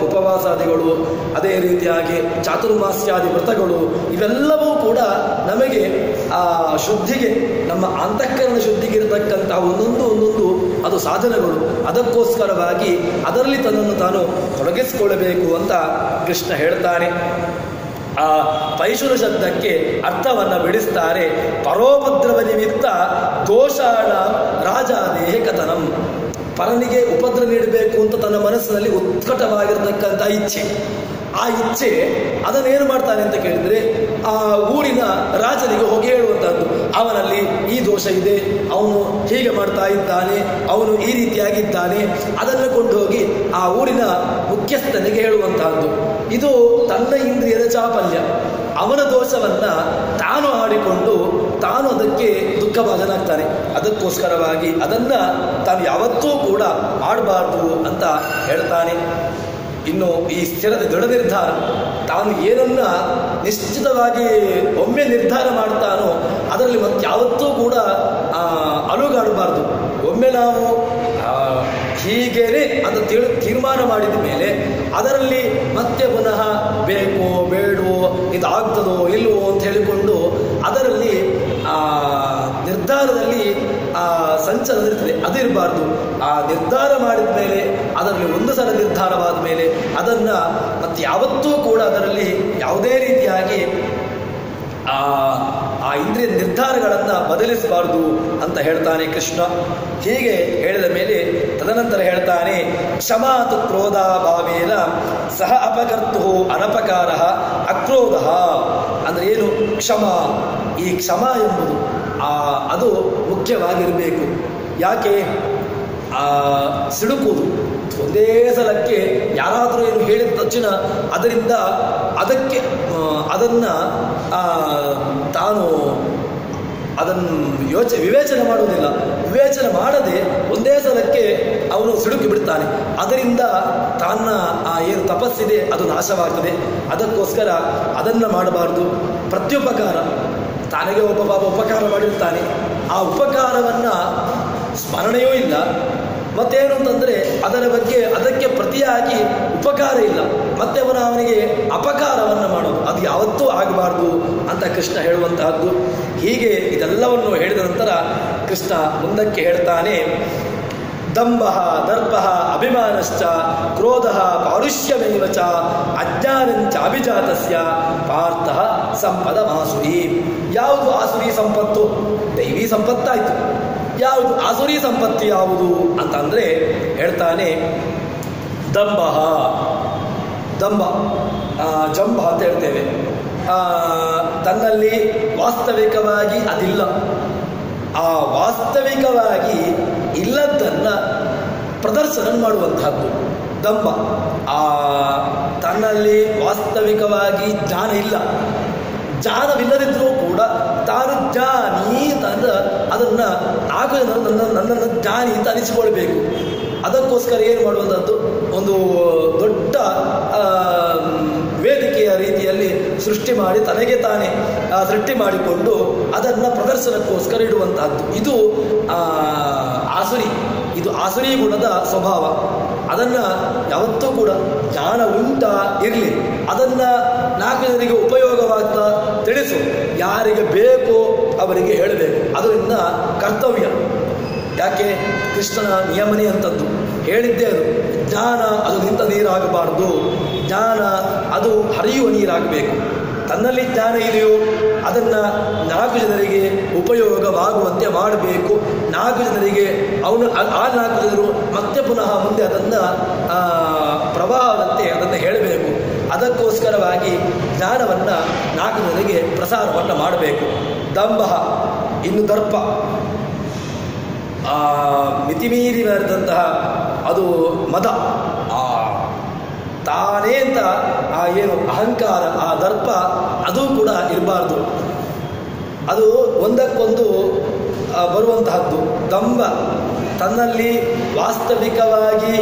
ಉಪವಾಸಾದಿಗಳು, ಅದೇ ರೀತಿಯಾಗಿ ಚಾತುರ್ಮಾಸ್ಯಾದಿ ವ್ರತಗಳು, ಇವೆಲ್ಲವೂ ಕೂಡ ನಮಗೆ ಆ ಶುದ್ಧಿಗೆ, ನಮ್ಮ ಅಂತಃಕರಣ ಶುದ್ಧಿಗೆ ಇರತಕ್ಕಂತಹ ಒಂದೊಂದು ಅದು ಸಾಧನಗಳು. ಅದಕ್ಕೋಸ್ಕರವಾಗಿ ಅದರಲ್ಲಿ ತನ್ನನ್ನು ತಾನು ತೊಡಗಿಸಿಕೊಳ್ಳಬೇಕು ಅಂತ ಕೃಷ್ಣ ಹೇಳ್ತಾನೆ. ಆ ಪೈಶುರ ಶಬ್ದಕ್ಕೆ ಅರ್ಥವನ್ನು ಬಿಡಿಸ್ತಾರೆ. ಪರೋಪದ್ರವ ನಿಮಿತ್ತ ದೋಷಾಣ ರಾಜಾದೇಹ ಕಥನಂ. ಪರನಿಗೆ ಉಪದ್ರ ನೀಡಬೇಕು ಅಂತ ತನ್ನ ಮನಸ್ಸಿನಲ್ಲಿ ಉತ್ಕಟವಾಗಿರತಕ್ಕಂಥ ಇಚ್ಛೆ, ಆ ಇಚ್ಛೆ ಅದನ್ನೇನು ಮಾಡ್ತಾನೆ ಅಂತ ಕೇಳಿದರೆ ಆ ಊರಿನ ರಾಜನಿಗೆ ಹೋಗಿ ಹೇಳುವಂಥದ್ದು. ಅವನಲ್ಲಿ ಈ ದೋಷ ಇದೆ, ಅವನು ಹೀಗೆ ಮಾಡ್ತಾ ಇದ್ದಾನೆ, ಅವನು ಈ ರೀತಿಯಾಗಿದ್ದಾನೆ, ಅದನ್ನು ಕೊಂಡು ಹೋಗಿ ಆ ಊರಿನ ಮುಖ್ಯಸ್ಥನಿಗೆ ಹೇಳುವಂತಹದ್ದು. ಇದು ತನ್ನ ಇಂದ್ರಿಯದ ಚಾಪಲ್ಯ. ಅವನ ದೋಷವನ್ನು ತಾನು ಆಡಿಕೊಂಡು ತಾನು ಅದಕ್ಕೆ ದುಃಖಭಾಜನಾಗ್ತಾನೆ. ಅದಕ್ಕೋಸ್ಕರವಾಗಿ ಅದನ್ನು ತಾನು ಯಾವತ್ತೂ ಕೂಡ ಮಾಡಬಾರ್ದು ಅಂತ ಹೇಳ್ತಾನೆ. ಇನ್ನು ಈ ಸ್ಥಿರದ ದೃಢ ನಿರ್ಧಾರ, ತಾನು ಏನನ್ನ ನಿಶ್ಚಿತವಾಗಿ ಒಮ್ಮೆ ನಿರ್ಧಾರ ಮಾಡ್ತಾನೋ ಅದರಲ್ಲಿ ಮತ್ತೆ ಯಾವತ್ತೂ ಕೂಡ ಅಲುಗಾಡಬಾರ್ದು. ಒಮ್ಮೆ ನಾವು ಹೀಗೇನೆ ಅಂತ ತೀರ್ಮಾನ ಮಾಡಿದ ಮೇಲೆ ಅದರಲ್ಲಿ ಮತ್ತೆ ಪುನಃ ಬೇಕೋ ಬೇಡವೋ, ಇದಾಗ್ತದೋ ಇಲ್ವೋ ಅಂತ ಹೇಳಿಕೊಂಡು ಅದರಲ್ಲಿ ನಿರ್ಧಾರದಲ್ಲಿ ಸಂಚಲನ ಇರ್ತದೆ, ಅದು ಇರಬಾರ್ದು. ಆ ನಿರ್ಧಾರ ಮಾಡಿದ ಮೇಲೆ ಅದರಲ್ಲಿ ಒಂದು ಸಲ ನಿರ್ಧಾರವಾದ ಮೇಲೆ ಅದನ್ನು ಮತ್ತೆ ಯಾವತ್ತೂ ಕೂಡ ಅದರಲ್ಲಿ ಯಾವುದೇ ರೀತಿಯಾಗಿ ಆ ಇಂದ್ರಿಯ ನಿರ್ಧಾರಗಳನ್ನು ಬದಲಿಸಬಾರ್ದು ಅಂತ ಹೇಳ್ತಾನೆ ಕೃಷ್ಣ. ಹೀಗೆ ಹೇಳಿದ ಮೇಲೆ ತದನಂತರ ಹೇಳ್ತಾನೆ, ಕ್ಷಮಾತು ಕ್ರೋಧ ಭಾವೇನ ಸಹ ಅಪಕರ್ತು ಅನಪಕಾರ ಅಕ್ರೋಧ. ಅಂದರೆ ಏನು ಕ್ಷಮ? ಈ ಕ್ಷಮ ಎಂಬುದು ಅದು ಮುಖ್ಯವಾಗಿರಬೇಕು. ಯಾಕೆ? ಸಿಡುಕುವುದು ಒಂದೇ ಸಲಕ್ಕೆ ಯಾರಾದರೂ ಏನು ಹೇಳಿದ ತಕ್ಷಣ ಅದನ್ನು ತಾನು ಅದನ್ನು ವಿವೇಚನೆ ಮಾಡುವುದಿಲ್ಲ. ವಿವೇಚನೆ ಮಾಡದೆ ಒಂದೇ ಸಲಕ್ಕೆ ಅವನು ಸಿಡುಕಿ ಬಿಡ್ತಾನೆ. ಅದರಿಂದ ತನ್ನ ಏನು ತಪಸ್ಸಿದೆ ಅದು ನಾಶವಾಗ್ತದೆ. ಅದಕ್ಕೋಸ್ಕರ ಅದನ್ನು ಮಾಡಬಾರ್ದು. ಪ್ರತ್ಯುಪಕಾರ, ತನಗೆ ಒಬ್ಬ ಉಪಕಾರ ಮಾಡಿರ್ತಾನೆ, ಆ ಉಪಕಾರವನ್ನು ಸ್ಮರಣೆಯೂ ಇಲ್ಲ, ಮತ್ತೇನು ಅಂತಂದರೆ ಅದರ ಬಗ್ಗೆ ಅದಕ್ಕೆ ಪ್ರತಿಯಾಗಿ ಉಪಕಾರ ಇಲ್ಲ, ಮತ್ತೆ ಅವನಿಗೆ ಅಪಕಾರವನ್ನು ಮಾಡೋದು, ಅದು ಯಾವತ್ತೂ ಆಗಬಾರ್ದು ಅಂತ ಕೃಷ್ಣ ಹೇಳುವಂತಹದ್ದು. ಹೀಗೆ ಇದೆಲ್ಲವನ್ನು ಹೇಳಿದ ನಂತರ ಕೃಷ್ಣ ಮುಂದಕ್ಕೆ ಹೇಳ್ತಾನೆ, ದಂಭ ದರ್ಪ ಅಭಿಮಾನಶ್ಚ ಕ್ರೋಧ ಪಾರುಷ್ಯಮೇವ ಚ ಅಜ್ಞಾನಂಚ ಅಭಿಜಾತಸ್ಯ ಪಾರ್ಥ ಸಂಪದ ಮಾಸುರಿ. ಯಾವುದು ಆಸುರಿ ಸಂಪತ್ತು? ದೈವಿ ಸಂಪತ್ತಾಯಿತು. ಯಾವುದು ಆಸುರಿ ಸಂಪತ್ತು ಯಾವುದು ಅಂತಂದರೆ ಹೇಳ್ತಾನೆ, ದಂಭ ಜಂಭ ಅಂತ ಹೇಳ್ತೇವೆ. ತನ್ನಲ್ಲಿ ವಾಸ್ತವಿಕವಾಗಿ ಅದಿಲ್ಲ, ಆ ವಾಸ್ತವಿಕವಾಗಿ ಇಲ್ಲದನ್ನು ಪ್ರದರ್ಶನ ಮಾಡುವಂತಹದ್ದು ದಂಭ. ತನ್ನಲ್ಲಿ ವಾಸ್ತವಿಕವಾಗಿ ಜ್ಞಾನ ಇಲ್ಲ, ಜ್ಞಾನವಿಲ್ಲದಿದ್ದರೂ ಕೂಡ ತಾನು ಜ್ಞಾನಿ ಅಂತ ಅದನ್ನು ನಾಲ್ಕು ಜನರು ನನ್ನನ್ನು ಜ್ಞಾನಿ ಅಂತ ಅನಿಸಿಕೊಳ್ಬೇಕು. ಅದಕ್ಕೋಸ್ಕರ ಏನು ಮಾಡುವಂಥದ್ದು, ಒಂದು ದೊಡ್ಡ ವೇದಿಕೆಯ ರೀತಿಯಲ್ಲಿ ಸೃಷ್ಟಿ ಮಾಡಿ ತನಗೆ ತಾನೇ ಸೃಷ್ಟಿ ಮಾಡಿಕೊಂಡು ಅದನ್ನು ಪ್ರದರ್ಶನಕ್ಕೋಸ್ಕರ ಇಡುವಂತಹದ್ದು. ಇದು ಆಸುರಿ. ಇದು ಆಸುರಿ ಗುಣದ ಸ್ವಭಾವ. ಅದನ್ನು ಯಾವತ್ತೂ ಕೂಡ ಜ್ಞಾನ ಉಂಟ ಇರಲಿ, ಅದನ್ನು 4 ಜನರಿಗೆ ಉಪಯೋಗವಾಗ್ತಾ ತಿಳಿಸು. ಯಾರಿಗೆ ಬೇಕೋ ಅವರಿಗೆ ಹೇಳಬೇಕು, ಅದರಿಂದ ಕರ್ತವ್ಯ. ಯಾಕೆ ಕೃಷ್ಣನ ನಿಯಮನೇ ಅಂತದ್ದು ಹೇಳಿದ್ದೇ ಅದು. ಜ್ಞಾನ ಅದು ನಿಂತ ನೀರಾಗಬಾರ್ದು, ಜ್ಞಾನ ಅದು ಹರಿಯುವ ನೀರಾಗಬೇಕು. ತನ್ನಲ್ಲಿ ಜ್ಞಾನ ಇದೆಯೋ ಅದನ್ನು 4 ಜನರಿಗೆ ಉಪಯೋಗವಾಗುವಂತೆ ಮಾಡಬೇಕು. 4 ಜನರಿಗೆ ಅವನು ಆ 4 ಜನರು ಮತ್ತೆ ಪುನಃ ಮುಂದೆ ಅದನ್ನು ಪ್ರವಾಹದಂತೆ ಅದನ್ನು ಹೇಳಬೇಕು. ಅದಕ್ಕೋಸ್ಕರವಾಗಿ ಜ್ಞಾನವನ್ನು 4 ಜನರಿಗೆ ಪ್ರಸಾರವನ್ನು ಮಾಡಬೇಕು. ದಂಭ, ಇನ್ನು ದರ್ಪ, ಮಿತಿಮೀರಿ ಬರೆದಂತಹ ಅದು ಮದ, ತಾನೇ ಅಂತ ಏನು ಅಹಂಕಾರ, ಆ ದರ್ಪ ಅದು ಕೂಡ ಇರಬಾರ್ದು. ಅದು ಒಂದಕ್ಕೊಂದು ಬರುವಂತಹದ್ದು. ದಂಭ ತನ್ನಲ್ಲಿ ವಾಸ್ತವಿಕವಾಗಿ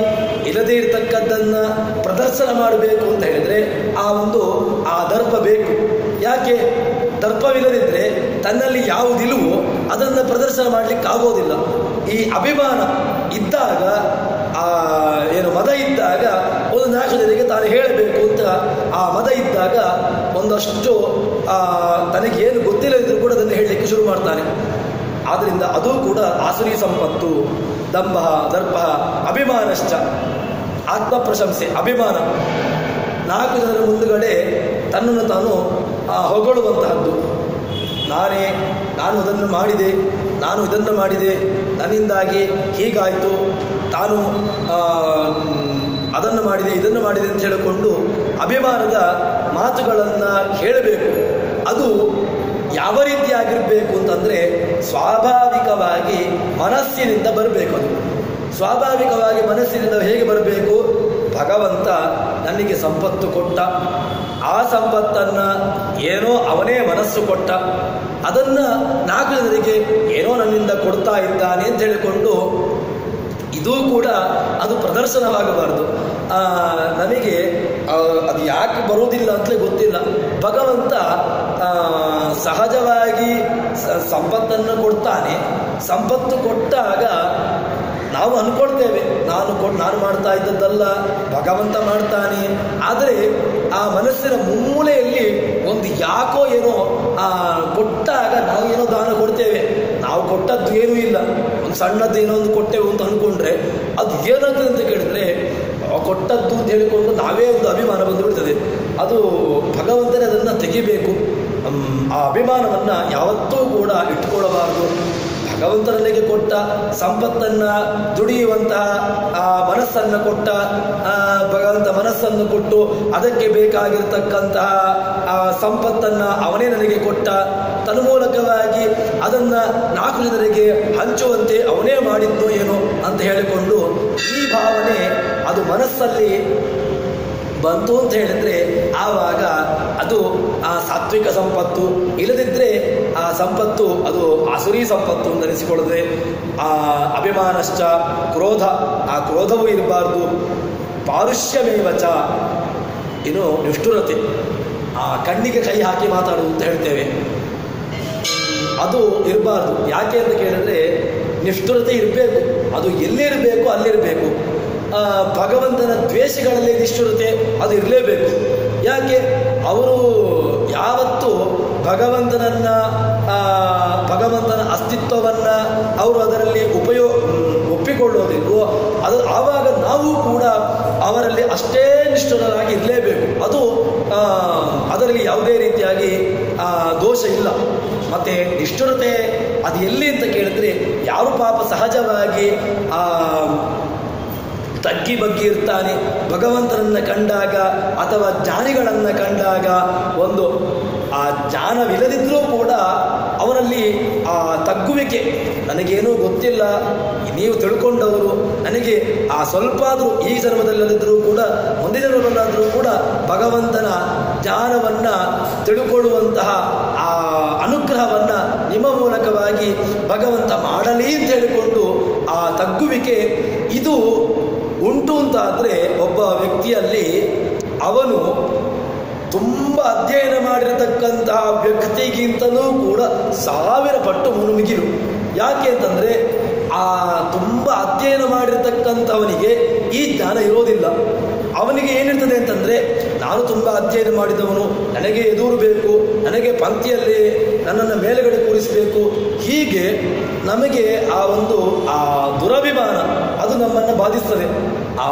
ಇಲ್ಲದೇ ಇರತಕ್ಕದ್ದನ್ನು ಪ್ರದರ್ಶನ ಮಾಡಬೇಕು ಅಂತ ಹೇಳಿದರೆ ಆ ದರ್ಪ ಬೇಕು. ಯಾಕೆ ದರ್ಪವಿಲ್ಲದಿದ್ದರೆ ತನ್ನಲ್ಲಿ ಯಾವುದಿಲ್ಲವೋ ಅದನ್ನು ಪ್ರದರ್ಶನ ಮಾಡಲಿಕ್ಕಾಗೋದಿಲ್ಲ. ಈ ಅಭಿಮಾನ ಇದ್ದಾಗ, ಏನು ಮದ ಇದ್ದಾಗ ಒಂದು 4 ಜನರಿಗೆ ತಾನು ಹೇಳಬೇಕು ಅಂತ ಆ ಮದ ಇದ್ದಾಗ ಒಂದಷ್ಟು ತನಗೇನು ಗೊತ್ತಿಲ್ಲದಿದ್ದರೂ ಕೂಡ ಅದನ್ನು ಹೇಳಲಿಕ್ಕೆ ಶುರು ಮಾಡ್ತಾನೆ. ಆದ್ದರಿಂದ ಅದು ಕೂಡ ಆಸುರಿ ಸಂಪತ್ತು. ದಂಭ, ದರ್ಪ, ಅಭಿಮಾನಶ್ಚ, ಆತ್ಮ ಪ್ರಶಂಸೆ, ಅಭಿಮಾನ. 4 ಜನರ ಮುಂದುಗಡೆ ತನ್ನನ್ನು ತಾನು ಹೊಗಳುವಂತಹದ್ದು. ನಾನು ಅದನ್ನು ಮಾಡಿದೆ, ನಾನು ಇದನ್ನು ಮಾಡಿದೆ, ನನ್ನಿಂದಾಗಿ ಹೀಗಾಯಿತು, ತಾನು ಅದನ್ನು ಮಾಡಿದೆ, ಇದನ್ನು ಮಾಡಿದೆ ಅಂತ ಹೇಳಿಕೊಂಡು ಅಭಿಮಾನದ ಮಾತುಗಳನ್ನು ಹೇಳಬೇಕು. ಅದು ಯಾವ ರೀತಿಯಾಗಿರಬೇಕು ಅಂತಂದರೆ ಸ್ವಾಭಾವಿಕವಾಗಿ ಮನಸ್ಸಿನಿಂದ ಬರಬೇಕು. ಅದು ಸ್ವಾಭಾವಿಕವಾಗಿ ಮನಸ್ಸಿನಿಂದ ಹೇಗೆ ಬರಬೇಕು? ಭಗವಂತ ನನಗೆ ಸಂಪತ್ತು ಕೊಟ್ಟ, ಆ ಸಂಪತ್ತನ್ನು ಏನೋ ಅವನೇ ಮನಸ್ಸು ಕೊಟ್ಟ, ಅದನ್ನು 4 ಜನರಿಗೆ ಏನೋ ನನ್ನಿಂದ ಕೊಡ್ತಾ ಇದ್ದಾನೆ ಅಂತ ಹೇಳಿಕೊಂಡು ಇದೂ ಕೂಡ ಅದು ಪ್ರದರ್ಶನವಾಗಬಾರ್ದು. ನನಗೆ ಅದು ಯಾಕೆ ಬರುವುದಿಲ್ಲ ಅಂತಲೇ ಗೊತ್ತಿಲ್ಲ. ಭಗವಂತ ಸಹಜವಾಗಿ ಸಂಪತ್ತನ್ನು ಕೊಡ್ತಾನೆ. ಸಂಪತ್ತು ಕೊಟ್ಟಾಗ ನಾವು ಅಂದ್ಕೊಳ್ತೇವೆ ನಾನು ಮಾಡ್ತಾ ಇದ್ದದ್ದಲ್ಲ, ಭಗವಂತ ಮಾಡ್ತಾನೆ. ಆದರೆ ಆ ಮನಸ್ಸಿನ ಮೂಲೆಯಲ್ಲಿ ಒಂದು ಯಾಕೋ ಏನೋ ಕೊಟ್ಟಾಗ ನಾವು ಏನೋ ದಾನ ಕೊಡ್ತೇವೆ. ನಾವು ಕೊಟ್ಟದ್ದು ಏನೂ ಇಲ್ಲ, ಒಂದು ಸಣ್ಣದ್ದು ಏನೋ ಒಂದು ಕೊಟ್ಟೆವು ಅಂತ ಅಂದ್ಕೊಂಡ್ರೆ ಅದು ಏನಾಗ್ತದೆ ಅಂತ ಕೇಳಿದ್ರೆ ಕೊಟ್ಟದ್ದು ಅಂತ ಹೇಳಿಕೊಂಡು ನಾವೇ ಒಂದು ಅಭಿಮಾನ ಬಂದುಬಿಡ್ತದೆ. ಅದು ಭಗವಂತನೇ ಅದನ್ನು ತೆಗಿಬೇಕು. ಆ ಅಭಿಮಾನವನ್ನು ಯಾವತ್ತೂ ಕೂಡ ಇಟ್ಕೊಳ್ಳಬಾರದು. ಭಗವಂತನಿಗೆ ಕೊಟ್ಟ ಸಂಪತ್ತನ್ನು ದುಡಿಯುವಂತಹ ಆ ಮನಸ್ಸನ್ನು ಕೊಟ್ಟ, ಭಗವಂತ ಮನಸ್ಸನ್ನು ಕೊಟ್ಟು ಅದಕ್ಕೆ ಬೇಕಾಗಿರ್ತಕ್ಕಂತಹ ಆ ಸಂಪತ್ತನ್ನು ಅವನೇ ನನಗೆ ಕೊಟ್ಟ, ತನ್ಮೂಲಕವಾಗಿ ಅದನ್ನು 4 ಜನರಿಗೆ ಹಂಚುವಂತೆ ಅವನೇ ಮಾಡಿದ್ದು ಏನು ಅಂತ ಹೇಳಿಕೊಂಡು ಈ ಭಾವನೆ ಅದು ಮನಸ್ಸಲ್ಲಿ ಬಂತು ಅಂತ ಹೇಳಿದ್ರೆ ಆವಾಗ ಅದು ಆ ಸಾತ್ವಿಕ ಸಂಪತ್ತು. ಇಲ್ಲದಿದ್ದರೆ ಆ ಸಂಪತ್ತು ಅದು ಆಸುರಿ ಸಂಪತ್ತು ಅಂತ ಅನಿಸಿಕೊಳ್ಳದೆ. ಆ ಅಭಿಮಾನಶ್ಚ, ಕ್ರೋಧ, ಆ ಕ್ರೋಧವೂ ಇರಬಾರ್ದು. ಪಾರುಷ್ಯಮೇವಚ, ಇನ್ನು ನಿಷ್ಠುರತೆ, ಆ ಕಣ್ಣಿಗೆ ಕೈ ಹಾಕಿ ಮಾತಾಡುವುದು ಅಂತ ಹೇಳ್ತೇವೆ, ಅದು ಇರಬಾರ್ದು. ಯಾಕೆ ಅಂತ ಕೇಳಿದ್ರೆ ನಿಷ್ಠುರತೆ ಇರಬೇಕು. ಅದು ಎಲ್ಲಿರಬೇಕು ಅಲ್ಲಿರಬೇಕು. ಭಗವಂತನ ದ್ವೇಷಗಳಲ್ಲಿ ನಿಷ್ಠುರತೆ ಅದು ಇರಲೇಬೇಕು. ಯಾಕೆ ಅವರು ಯಾವತ್ತು ಭಗವಂತನ ಅಸ್ತಿತ್ವವನ್ನು ಅವರು ಅದರಲ್ಲಿ ಒಪ್ಪಿಕೊಳ್ಳೋದಿಲ್ವೋ ಅದು ಆವಾಗ ನಾವು ಕೂಡ ಅವರಲ್ಲಿ ಅಷ್ಟೇ ನಿಷ್ಠುರರಾಗಿ ಇರಲೇಬೇಕು. ಅದು ಅದರಲ್ಲಿ ಯಾವುದೇ ರೀತಿಯಾಗಿ ದೋಷ ಇಲ್ಲ. ಮತ್ತು ನಿಷ್ಠುರತೆ ಅದು ಎಲ್ಲಿ ಅಂತ ಕೇಳಿದ್ರೆ ಯಾರು ಪಾಪ ಸಹಜವಾಗಿ ತಗ್ಗಿ ಬಗ್ಗಿ ಇರ್ತಾನೆ, ಭಗವಂತನನ್ನು ಕಂಡಾಗ ಅಥವಾ ಜ್ಞಾನಿಗಳನ್ನು ಕಂಡಾಗ ಒಂದು ಆ ಜ್ಞಾನವಿಲ್ಲದಿದ್ದರೂ ಕೂಡ ಅವರಲ್ಲಿ ಆ ತಗ್ಗುವಿಕೆ, ನನಗೇನೂ ಗೊತ್ತಿಲ್ಲ, ನೀವು ತಿಳ್ಕೊಂಡವರು, ನನಗೆ ಆ ಸ್ವಲ್ಪ ಆದರೂ ಈ ಜನ್ಮದಲ್ಲದಿದ್ದರೂ ಕೂಡ ಮುಂದಿನ ಜನ್ಮದಲ್ಲಾದರೂ ಕೂಡ ಭಗವಂತನ ಜ್ಞಾನವನ್ನು ತಿಳ್ಕೊಳ್ಳುವಂತಹ ಆ ಅನುಗ್ರಹವನ್ನು ನಿಮ್ಮ ಮೂಲಕವಾಗಿ ಭಗವಂತ ಮಾಡಲಿ ಅಂತ ಹೇಳಿಕೊಂಡು ಆ ತಗ್ಗುವಿಕೆ ಇದು ಉಂಟು ಅಂತಾದರೆ ಒಬ್ಬ ವ್ಯಕ್ತಿಯಲ್ಲಿ ಅವನು ತುಂಬ ಅಧ್ಯಯನ ಮಾಡಿರತಕ್ಕಂತಹ ವ್ಯಕ್ತಿಗಿಂತಲೂ ಕೂಡ 1000 ಪಟ್ಟು ಮುನುಮಿಗಿಲು. ಯಾಕೆ ಅಂತಂದರೆ ಆ ತುಂಬ ಅಧ್ಯಯನ ಮಾಡಿರ್ತಕ್ಕಂಥವನಿಗೆ ಈ ಜ್ಞಾನ ಇರೋದಿಲ್ಲ. ಅವನಿಗೆ ಏನಿರ್ತದೆ ಅಂತಂದರೆ, ನಾನು ತುಂಬ ಅಧ್ಯಯನ ಮಾಡಿದವನು, ನನಗೆ ಎದುರು ಬೇಕು, ನನಗೆ ಪಂಕ್ತಿಯಲ್ಲಿ ನನ್ನನ್ನು ಮೇಲುಗಡೆ ಕೂರಿಸಬೇಕು, ಹೀಗೆ ನಮಗೆ ಆ ದುರಭಿಮಾನ ಅದು ನಮ್ಮನ್ನು ಬಾಧಿಸ್ತದೆ. ಆ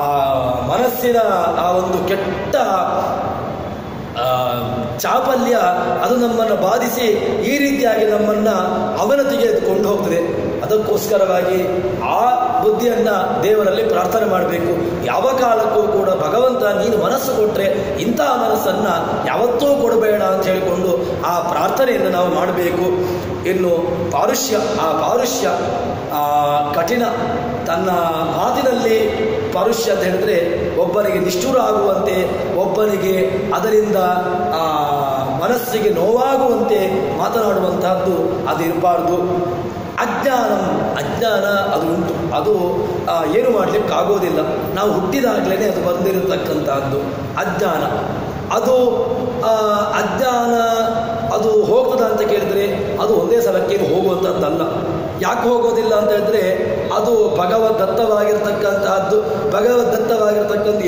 ಮನಸ್ಸಿನ ಆ ಒಂದು ಕೆಟ್ಟ ಚಾಪಲ್ಯ ಅದು ನಮ್ಮನ್ನು ಬಾಧಿಸಿ ಈ ರೀತಿಯಾಗಿ ನಮ್ಮನ್ನು ಅವನತಿಗೆ ಎತ್ಕೊಂಡು ಹೋಗ್ತದೆ. ಅದಕ್ಕೋಸ್ಕರವಾಗಿ ಆ ಬುದ್ಧಿಯನ್ನು ದೇವರಲ್ಲಿ ಪ್ರಾರ್ಥನೆ ಮಾಡಬೇಕು. ಯಾವ ಕಾಲಕ್ಕೂ ಕೂಡ ಭಗವಂತ ನೀನು ಮನಸ್ಸು ಕೊಟ್ಟರೆ ಇಂತಹ ಮನಸ್ಸನ್ನು ಯಾವತ್ತೂ ಕೊಡಬೇಡ ಅಂತ ಹೇಳಿಕೊಂಡು ಆ ಪ್ರಾರ್ಥನೆಯನ್ನು ನಾವು ಮಾಡಬೇಕು. ಇನ್ನು ಪಾರುಷ್ಯ ಕಠಿಣ, ತನ್ನ ಮಾತಿನಲ್ಲಿ ಪಾರುಷ್ಯ ಅಂತ ಹೇಳಿದ್ರೆ ಒಬ್ಬನಿಗೆ ನಿಷ್ಠುರ ಆಗುವಂತೆ, ಒಬ್ಬನಿಗೆ ಅದರಿಂದ ಮನಸ್ಸಿಗೆ ನೋವಾಗುವಂತೆ ಮಾತನಾಡುವಂತಹದ್ದು ಅದು ಇರಬಾರ್ದು. ಅಜ್ಞಾನ ಅದು ಉಂಟು, ಅದು ಏನು ಮಾಡಲಿಕ್ಕಾಗೋದಿಲ್ಲ. ನಾವು ಹುಟ್ಟಿದಾಗಲೇ ಅದು ಬಂದಿರತಕ್ಕಂತಹದ್ದು ಅಜ್ಞಾನ. ಅಜ್ಞಾನ ಅದು ಹೋಗ್ತದ ಅಂತ ಕೇಳಿದ್ರೆ ಅದು ಒಂದೇ ಸಲಕ್ಕೇನು ಹೋಗುವಂಥದ್ದಲ್ಲ. ಯಾಕೆ ಹೋಗೋದಿಲ್ಲ ಅಂತ ಹೇಳಿದ್ರೆ ಅದು ಭಗವದ್ದತ್ತವಾಗಿರ್ತಕ್ಕಂತಹದ್ದು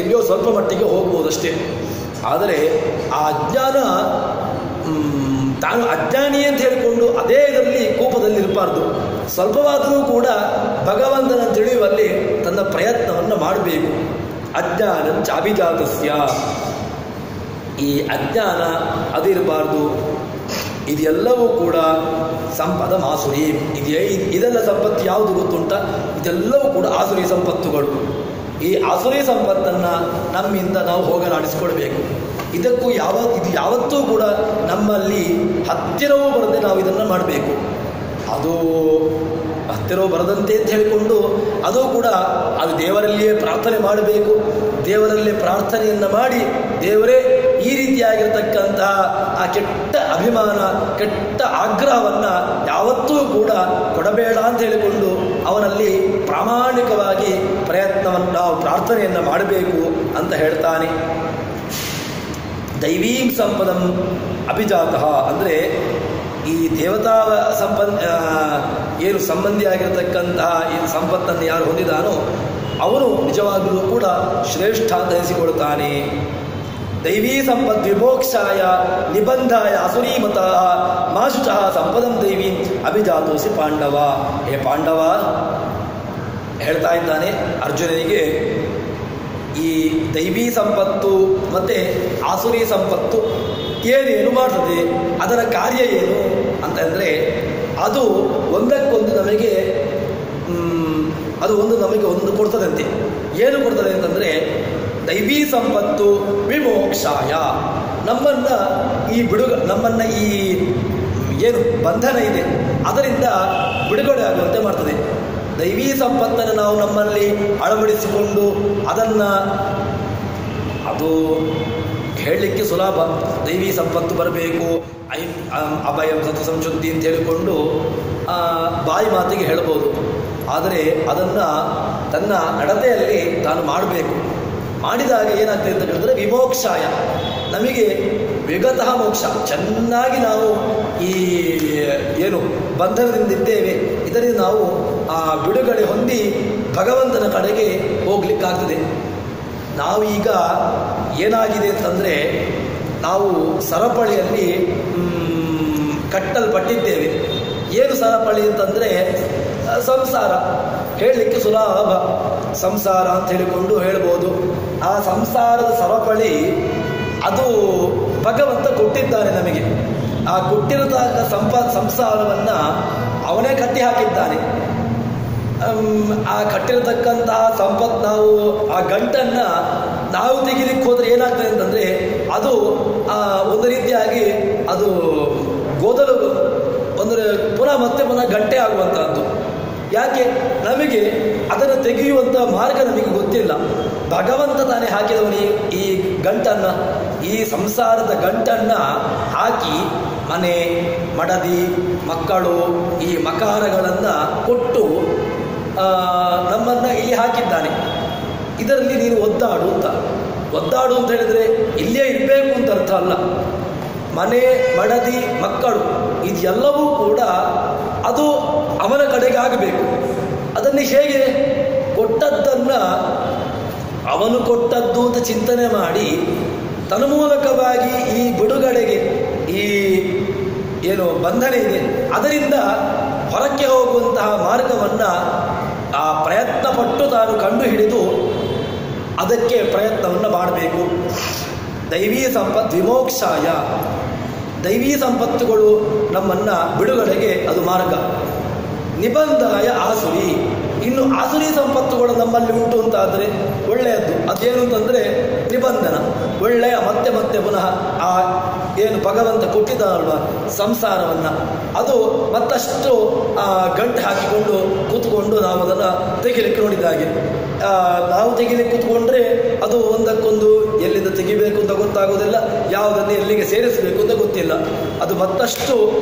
ಎಲ್ಲಿಯೋ ಸ್ವಲ್ಪ ಮಟ್ಟಿಗೆ ಹೋಗ್ಬೋದಷ್ಟೇ. ಆದರೆ ಆ ಅಜ್ಞಾನ ತಾನು ಅಜ್ಞಾನಿ ಅಂತ ಹೇಳಿಕೊಂಡು ಅದೇ ಇದರಲ್ಲಿ ಕೋಪದಲ್ಲಿ ಇರಬಾರ್ದು. ಸ್ವಲ್ಪವಾದರೂ ಕೂಡ ಭಗವಂತನ ತಿಳಿಯುವಲ್ಲಿ ತನ್ನ ಪ್ರಯತ್ನವನ್ನು ಮಾಡಬೇಕು. ಅಜ್ಞಾನ ಚಾಭಿಜಾತಸ್ಯ, ಈ ಅಜ್ಞಾನ ಅದಿರಬಾರ್ದು. ಇದೆಲ್ಲವೂ ಕೂಡ ಸಂಪದ ಮಾಸುರಿ. ಇದೆಲ್ಲ ಸಂಪತ್ತು ಯಾವುದು ಗೊತ್ತುಂಟ? ಇದೆಲ್ಲವೂ ಕೂಡ ಆಸುರಿ ಸಂಪತ್ತುಗಳು. ಈ ಆಸುರಿ ಸಂಪತ್ತನ್ನು ನಮ್ಮಿಂದ ನಾವು ಹೋಗಲಾಡಿಸಿಕೊಳ್ಬೇಕು. ಇದು ಯಾವತ್ತೂ ಕೂಡ ನಮ್ಮಲ್ಲಿ ಹತ್ತಿರವೂ ಬರದೆ ನಾವು ಇದನ್ನು ಮಾಡಬೇಕು. ಅದು ಹತ್ತಿರವೂ ಬರದಂತೆ ಅಂತ ಹೇಳಿಕೊಂಡು ಅದು ಕೂಡ ಅದು ದೇವರಲ್ಲಿಯೇ ಪ್ರಾರ್ಥನೆ ಮಾಡಬೇಕು. ದೇವರಲ್ಲಿ ಪ್ರಾರ್ಥನೆಯನ್ನು ಮಾಡಿ, ದೇವರೇ ಈ ರೀತಿಯಾಗಿರ್ತಕ್ಕಂತಹ ಆ ಕೆಟ್ಟ ಅಭಿಮಾನ, ಕೆಟ್ಟ ಆಗ್ರಹವನ್ನು ಯಾವತ್ತೂ ಕೂಡ ಕೊಡಬೇಡ ಅಂತ ಹೇಳಿಕೊಂಡು ಅವನಲ್ಲಿ ಪ್ರಾಮಾಣಿಕವಾಗಿ ಪ್ರಯತ್ನವನ್ನು ನಾವು ಪ್ರಾರ್ಥನೆಯನ್ನು ಮಾಡಬೇಕು ಅಂತ ಹೇಳ್ತಾನೆ. ದೈವೀಂ ಸಂಪದಂ ಅಭಿಜಾತಃ ಅಂದರೆ ಈ ದೇವತಾ ಏನು ಸಂಬಂಧಿಯಾಗಿರ್ತಕ್ಕಂತಹ ಈ ಸಂಪತ್ತನ್ನು ಯಾರು ಹೊಂದಿದಾನೋ ಅವನು ನಿಜವಾಗಲೂ ಕೂಡ ಶ್ರೇಷ್ಠ ಅಂತ ಎನಿಸಿಕೊಳ್ತಾನೆ. ದೈವೀ ಸಂಪದ್ ವಿಮೋಕ್ಷಾಯ ನಿಬಂಧಾಯ ಅಸುರೀಮತಃ ಮಾಶುಚಃ ಸಂಪದಂ ದೈವೀ ಅಭಿಜಾತೋಸಿ ಪಾಂಡವ. ಹೇ ಪಾಂಡವ, ಹೇಳ್ತಾ ಇದ್ದಾನೆ ಅರ್ಜುನನಿಗೆ, ಈ ದೈವೀ ಸಂಪತ್ತು ಮತ್ತು ಆಸುರಿ ಸಂಪತ್ತು ಏನೇನು ಮಾಡ್ತದೆ, ಅದರ ಕಾರ್ಯ ಏನು ಅಂತಂದರೆ ಅದು ಒಂದಕ್ಕೊಂದು ನಮಗೆ ಒಂದು ಕೊಡ್ತದಂತೆ. ಏನು ಕೊಡ್ತದೆ ಅಂತಂದರೆ, ದೈವೀ ಸಂಪತ್ತು ವಿಮೋಕ್ಷಾಯ, ನಮ್ಮನ್ನು ಈ ಏನು ಬಂಧನ ಇದೆ ಅದರಿಂದ ಬಿಡುಗಡೆ ಆಗುವಂತೆ ಮಾಡ್ತದೆ. ದೈವೀ ಸಂಪತ್ತನ್ನು ನಾವು ನಮ್ಮಲ್ಲಿ ಅಳವಡಿಸಿಕೊಂಡು ಅದು ಹೇಳಲಿಕ್ಕೆ ಸುಲಭ. ದೈವೀ ಸಂಪತ್ತು ಬರಬೇಕು, ಅಭಯಂ ಸತು ಸಂಶುದ್ಧಿ ಅಂತ ಹೇಳಿಕೊಂಡು ಬಾಯಿ ಮಾತಿಗೆ ಹೇಳ್ಬೋದು. ಆದರೆ ಅದನ್ನು ತನ್ನ ನಡತೆಯಲ್ಲಿ ತಾನು ಮಾಡಬೇಕು. ಮಾಡಿದಾಗ ಏನಾಗ್ತದೆ ಅಂತ ಹೇಳಿದ್ರೆ ವಿಮೋಕ್ಷಾಯ, ನಮಗೆ ವಿಗತಃ ಮೋಕ್ಷ, ಚೆನ್ನಾಗಿ ನಾವು ಈ ಏನು ಬಂಧನದಿಂದಿದ್ದೇವೆ ಇದರಿಂದ ನಾವು ಬಿಡುಗಡೆ ಹೊಂದಿ ಭಗವಂತನ ಕಡೆಗೆ ಹೋಗ್ಲಿಕ್ಕಾಗ್ತದೆ. ನಾವೀಗ ಏನಾಗಿದೆ ಅಂತಂದರೆ, ನಾವು ಸರಪಳಿಯಲ್ಲಿ ಕಟ್ಟಲ್ಪಟ್ಟಿದ್ದೇವೆ. ಏನು ಸರಪಳಿ ಅಂತಂದರೆ ಸಂಸಾರ. ಹೇಳಲಿಕ್ಕೆ ಸುಲಭ, ಸಂಸಾರ ಅಂತ ಹೇಳಿಕೊಂಡು ಹೇಳ್ಬೋದು. ಆ ಸಂಸಾರದ ಸರಪಳಿ ಅದು ಭಗವಂತ ಕೊಟ್ಟಿದ್ದಾನೆ ನಮಗೆ. ಆ ಕೊಟ್ಟಿರತಕ್ಕ ಸಂಸಾರವನ್ನು ಅವನೇ ಕಟ್ಟಿ ಹಾಕಿದ್ದಾನೆ. ಆ ಕಟ್ಟಿರತಕ್ಕಂತಹ ಸಂಪತ್ತು ನಾವು ಆ ಗಂಟನ್ನು ನಾವು ತೆಗಿಲಿಕ್ಕೆ ಹೋದರೆ ಏನಾಗ್ತದೆ ಅಂತಂದರೆ ಅದು ಒಂದು ರೀತಿಯಾಗಿ ಅದು ಗೋದಲು ಮತ್ತೆ ಪುನಃ ಗಂಟೆ ಆಗುವಂತಹದ್ದು. ಯಾಕೆ? ನಮಗೆ ಅದನ್ನು ತೆಗೆಯುವಂಥ ಮಾರ್ಗ ನಮಗೆ ಗೊತ್ತಿಲ್ಲ. ಭಗವಂತ ತಾನೇ ಹಾಕಿದವನು ಈ ಗಂಟನ್ನು, ಈ ಸಂಸಾರದ ಗಂಟನ್ನು ಹಾಕಿ ಮನೆ, ಮಡದಿ, ಮಕ್ಕಳು, ಈ ಮಕಾರಗಳನ್ನು ಕೊಟ್ಟು ನಮ್ಮನ್ನು ಇಲ್ಲಿ ಹಾಕಿದ್ದಾನೆ. ಇದರಲ್ಲಿ ನೀನು ಒದ್ದಾಡು ಅಂತ ಹೇಳಿದರೆ ಇಲ್ಲೇ ಇರಬೇಕು ಅಂತ ಅರ್ಥ ಅಲ್ಲ. ಮನೆ, ಮಡದಿ, ಮಕ್ಕಳು ಇದೆಲ್ಲವೂ ಕೂಡ ಅದು ಅವನ ಕಡೆಗೆ ಆಗಬೇಕು. ಅದನ್ನು ಹೇಗೆ? ಕೊಟ್ಟದ್ದು ಸರ್ವವನ್ನ ಅವನು ಕೊಟ್ಟದ್ದು ಅಂತ ಚಿಂತನೆ ಮಾಡಿ ತನ್ಮೂಲಕವಾಗಿ ಈ ಬಿಡುಗಡೆಗೆ, ಈ ಏನು ಬಂಧನ ಇದೆ ಅದರಿಂದ ಹೊರಕ್ಕೆ ಹೋಗುವಂತಹ ಮಾರ್ಗವನ್ನು ಆ ಪ್ರಯತ್ನ ಪಟ್ಟು ತಾನು ಕಂಡು ಹಿಡಿದು ಅದಕ್ಕೆ ಪ್ರಯತ್ನವನ್ನು ಮಾಡಬೇಕು. ದೈವೀ ಸಂಪತ್ ವಿಮೋಕ್ಷಾಯ, ದೈವೀ ಸಂಪತ್ತುಗಳು ನಮ್ಮನ್ನು ಬಿಡುಗಡೆಗೆ ಅದು ಮಾರ್ಗ. ನಿಬಂಧಾಯ ಆಸುರಿ, ಇನ್ನು ಆಸುರಿ ಸಂಪತ್ತುಗಳು ನಮ್ಮಲ್ಲಿ ಉಂಟು ಅಂತಾದರೆ ಒಳ್ಳೆಯದು. ಅದೇನು ಅಂತಂದರೆ ನಿಬಂಧನ, ಒಳ್ಳೆಯ ಮತ್ತೆ ಮತ್ತೆ ಪುನಃ ಆ ಏನು ಭಗವಂತ ಕೊಟ್ಟಿದ್ದಾನಲ್ವ ಸಂಸಾರವನ್ನು, ಅದು ಮತ್ತಷ್ಟು ಗಂಟು ಹಾಕಿಕೊಂಡು ಕೂತ್ಕೊಂಡು ನಾವು ಅದನ್ನು ತೆಗಿಲಿಕ್ಕೆ ನೋಡಿದ ಹಾಗೆ. ನಾವು ತೆಗಿಲಿಕ್ಕೆ ಕೂತ್ಕೊಂಡ್ರೆ ಅದು ಒಂದಕ್ಕೊಂದು ಎಲ್ಲಿಂದ ತೆಗಿಬೇಕು ಅಂತ ಗೊತ್ತಾಗೋದಿಲ್ಲ, ಯಾವುದನ್ನು ಎಲ್ಲಿಗೆ ಸೇರಿಸಬೇಕು ಅಂತ ಗೊತ್ತಿಲ್ಲ. ಅದು ಮತ್ತಷ್ಟು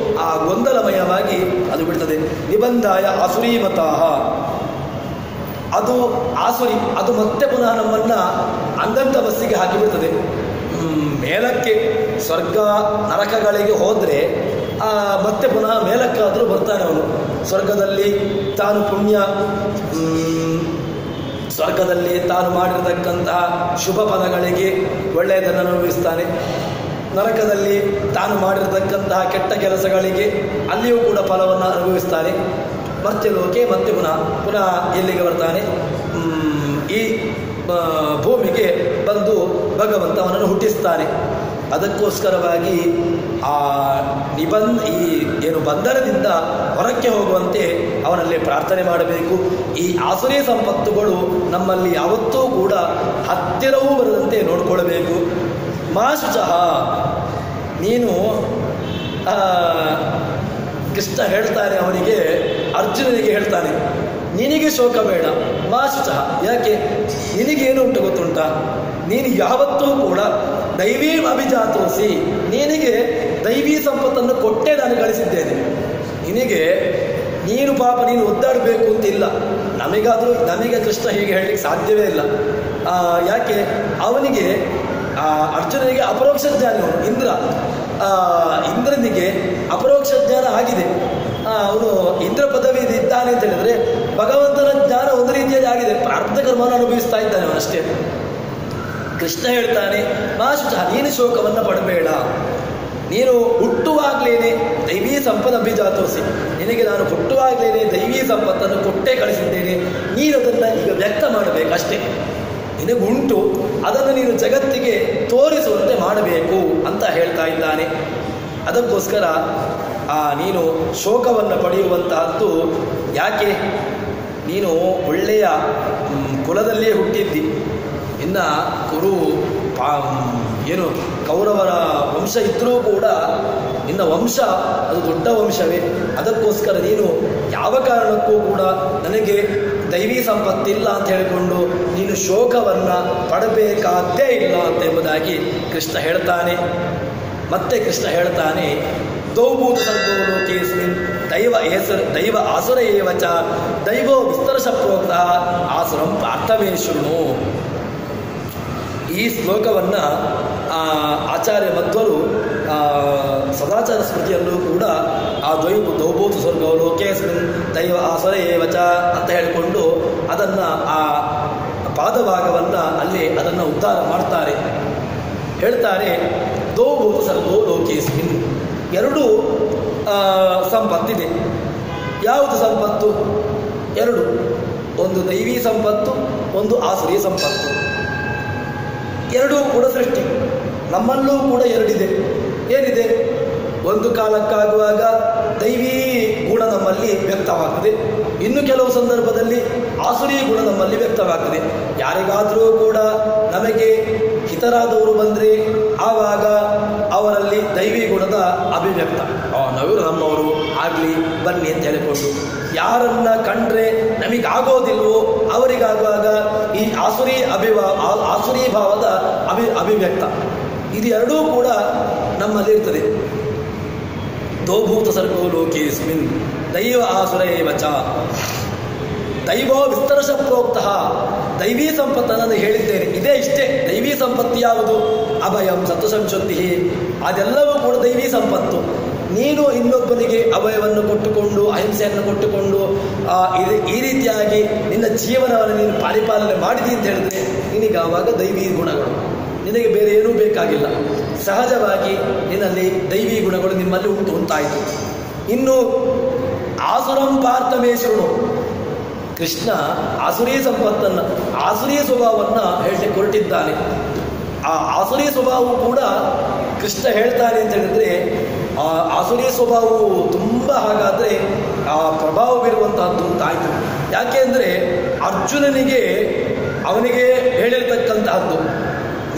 ಆ ಗೊಂದಲಮಯವಾಗಿ ಅದು ಬಿಡ್ತದೆ. ನಿಬಂಧಾಯ ಆಸುರೀಮತಾಹ, ಅದು ಆಸುರಿ, ಅದು ಮತ್ತೆ ಪುನಃ ನಮ್ಮನ್ನು ಅಂದಂತ ಬಸ್ಸಿಗೆ ಹಾಕಿಬಿಡ್ತದೆ. ಮೇಲಕ್ಕೆ ಸ್ವರ್ಗ ನರಕಗಳಿಗೆ ಹೋದರೆ ಮತ್ತೆ ಪುನಃ ಮೇಲಕ್ಕಾದರೂ ಬರ್ತಾನೆ ಅವನು. ಸ್ವರ್ಗದಲ್ಲಿ ತಾನು ಪುಣ್ಯ, ಸ್ವರ್ಗದಲ್ಲಿ ತಾನು ಮಾಡಿರತಕ್ಕಂತಹ ಶುಭ ಫಲಗಳಿಗೆ ಒಳ್ಳೆಯದನ್ನು ಅನುಭವಿಸ್ತಾನೆ. ನರಕದಲ್ಲಿ ತಾನು ಮಾಡಿರತಕ್ಕಂತಹ ಕೆಟ್ಟ ಕೆಲಸಗಳಿಗೆ ಅಲ್ಲಿಯೂ ಕೂಡ ಫಲವನ್ನು ಅನುಭವಿಸ್ತಾನೆ. ಮರ್ತ್ಯಲೋಕೆ ಮತ್ತೆ ಪುನಃ ಎಲ್ಲಿಗೆ ಬರ್ತಾನೆ? ಈ ಭೂಮಿಗೆ ಬಂದು ಭಗವಂತ ಅವನನ್ನು ಹುಟ್ಟಿಸ್ತಾನೆ. ಅದಕ್ಕೋಸ್ಕರವಾಗಿ ಆ ಈ ಏನು ಬಂಧನದಿಂದ ಹೊರಕ್ಕೆ ಹೋಗುವಂತೆ ಅವನಲ್ಲಿ ಪ್ರಾರ್ಥನೆ ಮಾಡಬೇಕು. ಈ ಆಸುರಿ ಸಂಪತ್ತುಗಳು ನಮ್ಮಲ್ಲಿ ಯಾವತ್ತೂ ಕೂಡ ಹತ್ತಿರವೂ ಬರದಂತೆ ನೋಡಿಕೊಳ್ಳಬೇಕು. ಮಾಶುಚಃ, ನೀನು ಕೃಷ್ಣ ಹೇಳ್ತಾನೆ ಅವನಿಗೆ, ಅರ್ಜುನನಿಗೆ ಹೇಳ್ತಾನೆ, ನಿನಗೆ ಶೋಕ ಬೇಡ. ಮಾಶುಚಃ, ಯಾಕೆ? ನಿನಗೇನು ಉಂಟು ಗೊತ್ತುಂಟ? ನೀನು ಯಾವತ್ತೂ ಕೂಡ ದೈವೀ ಅಭಿಜಾತೋಸಿ, ನಿನಗೆ ದೈವೀ ಸಂಪತ್ತನ್ನು ಕೊಟ್ಟೇ ನಾನು ಗಳಿಸಿದ್ದೇನೆ. ನಿನಗೆ ನೀನು ಪಾಪ ನೀನು ಒದ್ದಾಡಬೇಕು ಅಂತಿಲ್ಲ. ನಮಗೆ ಕೃಷ್ಣ ಹೀಗೆ ಹೇಳಲಿಕ್ಕೆ ಸಾಧ್ಯವೇ ಇಲ್ಲ. ಯಾಕೆ? ಅವನಿಗೆ ಅರ್ಜುನನಿಗೆ ಅಪರೋಕ್ಷ ಜ್ಞಾನ, ಇಂದ್ರನಿಗೆ ಅಪರೋಕ್ಷ ಜ್ಞಾನ ಆಗಿದೆ. ಅವನು ಇಂದ್ರ ಪದವಿ ಇದ್ದಾನೆ ಅಂತ ಹೇಳಿದ್ರೆ ಭಗವಂತನ ಜ್ಞಾನ ಒಂದು ರೀತಿಯಲ್ಲಿ ಆಗಿದೆ. ಪ್ರಾರಬ್ಧ ಕರ್ಮವನ್ನು ಅನುಭವಿಸ್ತಾ ಇದ್ದಾನೆ ಅವನಷ್ಟೇ. ಕೃಷ್ಣ ಹೇಳ್ತಾನೆ, ಮಾಶುಚ, ನೀನು ಶೋಕವನ್ನು ಪಡಬೇಡ. ನೀನು ಹುಟ್ಟುವಾಗಲೇನೆ ದೈವೀ ಸಂಪದ ಅಭಿಜಾತೋಸಿ, ನಿನಗೆ ನಾನು ಹುಟ್ಟುವಾಗಲೇನೆ ದೈವೀ ಸಂಪತ್ತನ್ನು ಕೊಟ್ಟೇ ಕಳಿಸಿದ್ದೇನೆ. ನೀನು ಅದನ್ನು ಈಗ ವ್ಯಕ್ತ ಮಾಡಬೇಕಷ್ಟೇ. ನಿನಗುಂಟು, ಅದನ್ನು ನೀನು ಜಗತ್ತಿಗೆ ತೋರಿಸುವಂತೆ ಮಾಡಬೇಕು ಅಂತ ಹೇಳ್ತಾ ಇದ್ದಾನೆ. ಅದಕ್ಕೋಸ್ಕರ ನೀನು ಶೋಕವನ್ನು ಪಡೆಯುವಂತಹದ್ದು ಯಾಕೆ? ನೀನು ಒಳ್ಳೆಯ ಕುಲದಲ್ಲಿಯೇ ಹುಟ್ಟಿದ್ದಿ. ಇನ್ನು ಏನು ಕೌರವರ ವಂಶ ಇದ್ದರೂ ಕೂಡ ನಿನ್ನ ವಂಶ ಅದು ದೊಡ್ಡ ವಂಶವೇ. ಅದಕ್ಕೋಸ್ಕರ ನೀನು ಯಾವ ಕಾರಣಕ್ಕೂ ಕೂಡ ನನಗೆ ದೈವೀ ಸಂಪತ್ತಿಲ್ಲ ಅಂತ ಹೇಳಿಕೊಂಡು ನೀನು ಶೋಕವನ್ನು ಪಡಬೇಕಾದ್ದೇ ಇಲ್ಲ ಅಂತ ಎಂಬುದಾಗಿ ಕೃಷ್ಣ ಹೇಳ್ತಾನೆ. ಮತ್ತೆ ಕೃಷ್ಣ ಹೇಳ್ತಾನೆ, ದೌಭೂತ ಸರ್ಗೋ ಲೋಕೇಸ್ಮಿನ್ ದೈವ ಆಸುರ ಏವಚ ದೈವೋ ವಿಸ್ತರಶ ಪ್ರೋಕ್ತ ಆಸುರಂ ಪ್ರಾರ್ಥಮೇ ಶೃಣು. ಈ ಶ್ಲೋಕವನ್ನು ಆಚಾರ್ಯ ಮಧ್ವರು ಸದಾಚಾರ ಸ್ಮೃತಿಯಲ್ಲೂ ಕೂಡ ದೌಭೂತ ಸ್ವರ್ಗೋ ಲೋಕೇಸ್ಮಿನ್ ದೈವ ಆಸುರ ಏವಚ ಅಂತ ಹೇಳಿಕೊಂಡು ಅದನ್ನು ಆ ಪಾದಭಾಗವನ್ನು ಅಲ್ಲಿ ಅದನ್ನು ಉದ್ಧಾರ ಮಾಡ್ತಾರೆ. ಹೇಳ್ತಾರೆ, ದೌಭೂತ ಸರ್ಗೋ ಲೋಕೇಸ್ಮಿನ್, ಎರಡು ಸಂಪತ್ತಿದೆ. ಯಾವುದು ಸಂಪತ್ತು? ಎರಡು, ಒಂದು ದೈವೀ ಸಂಪತ್ತು, ಒಂದು ಆಸುರಿ ಸಂಪತ್ತು. ಎರಡೂ ಕೂಡ ಸೃಷ್ಟಿ. ನಮ್ಮಲ್ಲೂ ಕೂಡ ಎರಡಿದೆ. ಏನಿದೆ? ಒಂದು ಕಾಲಕ್ಕಾಗುವಾಗ ದೈವೀ ಗುಣ ನಮ್ಮಲ್ಲಿ ವ್ಯಕ್ತವಾಗ್ತದೆ, ಇನ್ನು ಕೆಲವು ಸಂದರ್ಭದಲ್ಲಿ ಆಸುರಿ ಗುಣ ನಮ್ಮಲ್ಲಿ ವ್ಯಕ್ತವಾಗ್ತದೆ. ಯಾರಿಗಾದರೂ ಕೂಡ ನಮಗೆ ಹಿತರಾದವರು ಬಂದರೆ ಆವಾಗ ಅವರಲ್ಲಿ ದೈವೀ ಗುಣದ ಅಭಿವ್ಯಕ್ತ, ನವರು ನಮ್ಮವರು ಆಗಲಿ ಬನ್ನಿ ಅಂತ ಹೇಳಿಕೊಂಡು. ಯಾರನ್ನ ಕಂಡ್ರೆ ನಮಗಾಗೋದಿಲ್ವೋ ಅವರಿಗಾಗುವಾಗ ಈ ಆಸುರಿ ಭಾವದ ಅಭಿವ್ಯಕ್ತ. ಇದು ಎರಡೂ ಕೂಡ ನಮ್ಮಲ್ಲಿ ಇರ್ತದೆ. ದೌಭೂತ ಸರ್ಗೋ ಲೋಕೇಸ್ಮಿನ್ ದೈವ ಆಸುರ ಏವಚ ದೈವೋ ವಿಸ್ತರಶ ಪ್ರೋಕ್ತ. ದೈವೀ ಸಂಪತ್ತನ್ನು ಹೇಳಿದ್ದೇನೆ, ಇದೇ ಇಷ್ಟೇ. ದೈವೀ ಸಂಪತ್ತು ಯಾವುದು? ಅಭಯಂ ಸತ್ತು ಸಂಶುದ್ಧಿ, ಅದೆಲ್ಲವೂ ಕೂಡ ದೈವೀ ಸಂಪತ್ತು. ನೀನು ಇನ್ನೊಬ್ಬನಿಗೆ ಅಭಯವನ್ನು ಕೊಟ್ಟುಕೊಂಡು ಅಹಿಂಸೆಯನ್ನು ಕೊಟ್ಟುಕೊಂಡು ಈ ರೀತಿಯಾಗಿ ನಿನ್ನ ಜೀವನವನ್ನು ನೀನು ಪಾಲಿಪಾಲನೆ ಮಾಡಿದಿ ಅಂತ ಹೇಳಿದ್ರೆ ನಿನಗೆ ಆವಾಗ ದೈವಿ ಗುಣಗಳು, ನಿನಗೆ ಬೇರೆ ಏನೂ ಬೇಕಾಗಿಲ್ಲ. ಸಹಜವಾಗಿ ನಿನ್ನಲ್ಲಿ ದೈವಿ ಗುಣಗಳು ನಿಮ್ಮಲ್ಲಿ ಉಂಟಾಯಿತು. ಇನ್ನು ಆಸುರಂ ಪಾರ್ಥಮೇಶ್ವರನು ಕೃಷ್ಣ ಆಸುರಿ ಸಂಪತ್ತನ್ನು, ಆಸುರಿ ಸ್ವಭಾವವನ್ನು ಹೇಳಲಿಕ್ಕೆ ಹೊರಟಿದ್ದಾನೆ. ಆ ಆಸುರಿ ಸ್ವಭಾವವು ಕೂಡ ಕೃಷ್ಣ ಹೇಳ್ತಾನೆ ಅಂತ ಹೇಳಿದ್ರೆ ಆ ಆಸುರಿ ಸ್ವಭಾವವು ತುಂಬ ಹಾಗಾದರೆ ಆ ಪ್ರಭಾವ ಬೀರುವಂತಹದ್ದು ಅಂತಾಯಿತು. ಯಾಕೆ ಅಂದರೆ ಅರ್ಜುನನಿಗೆ ಅವನಿಗೆ ಹೇಳಿರ್ತಕ್ಕಂತಹದ್ದು,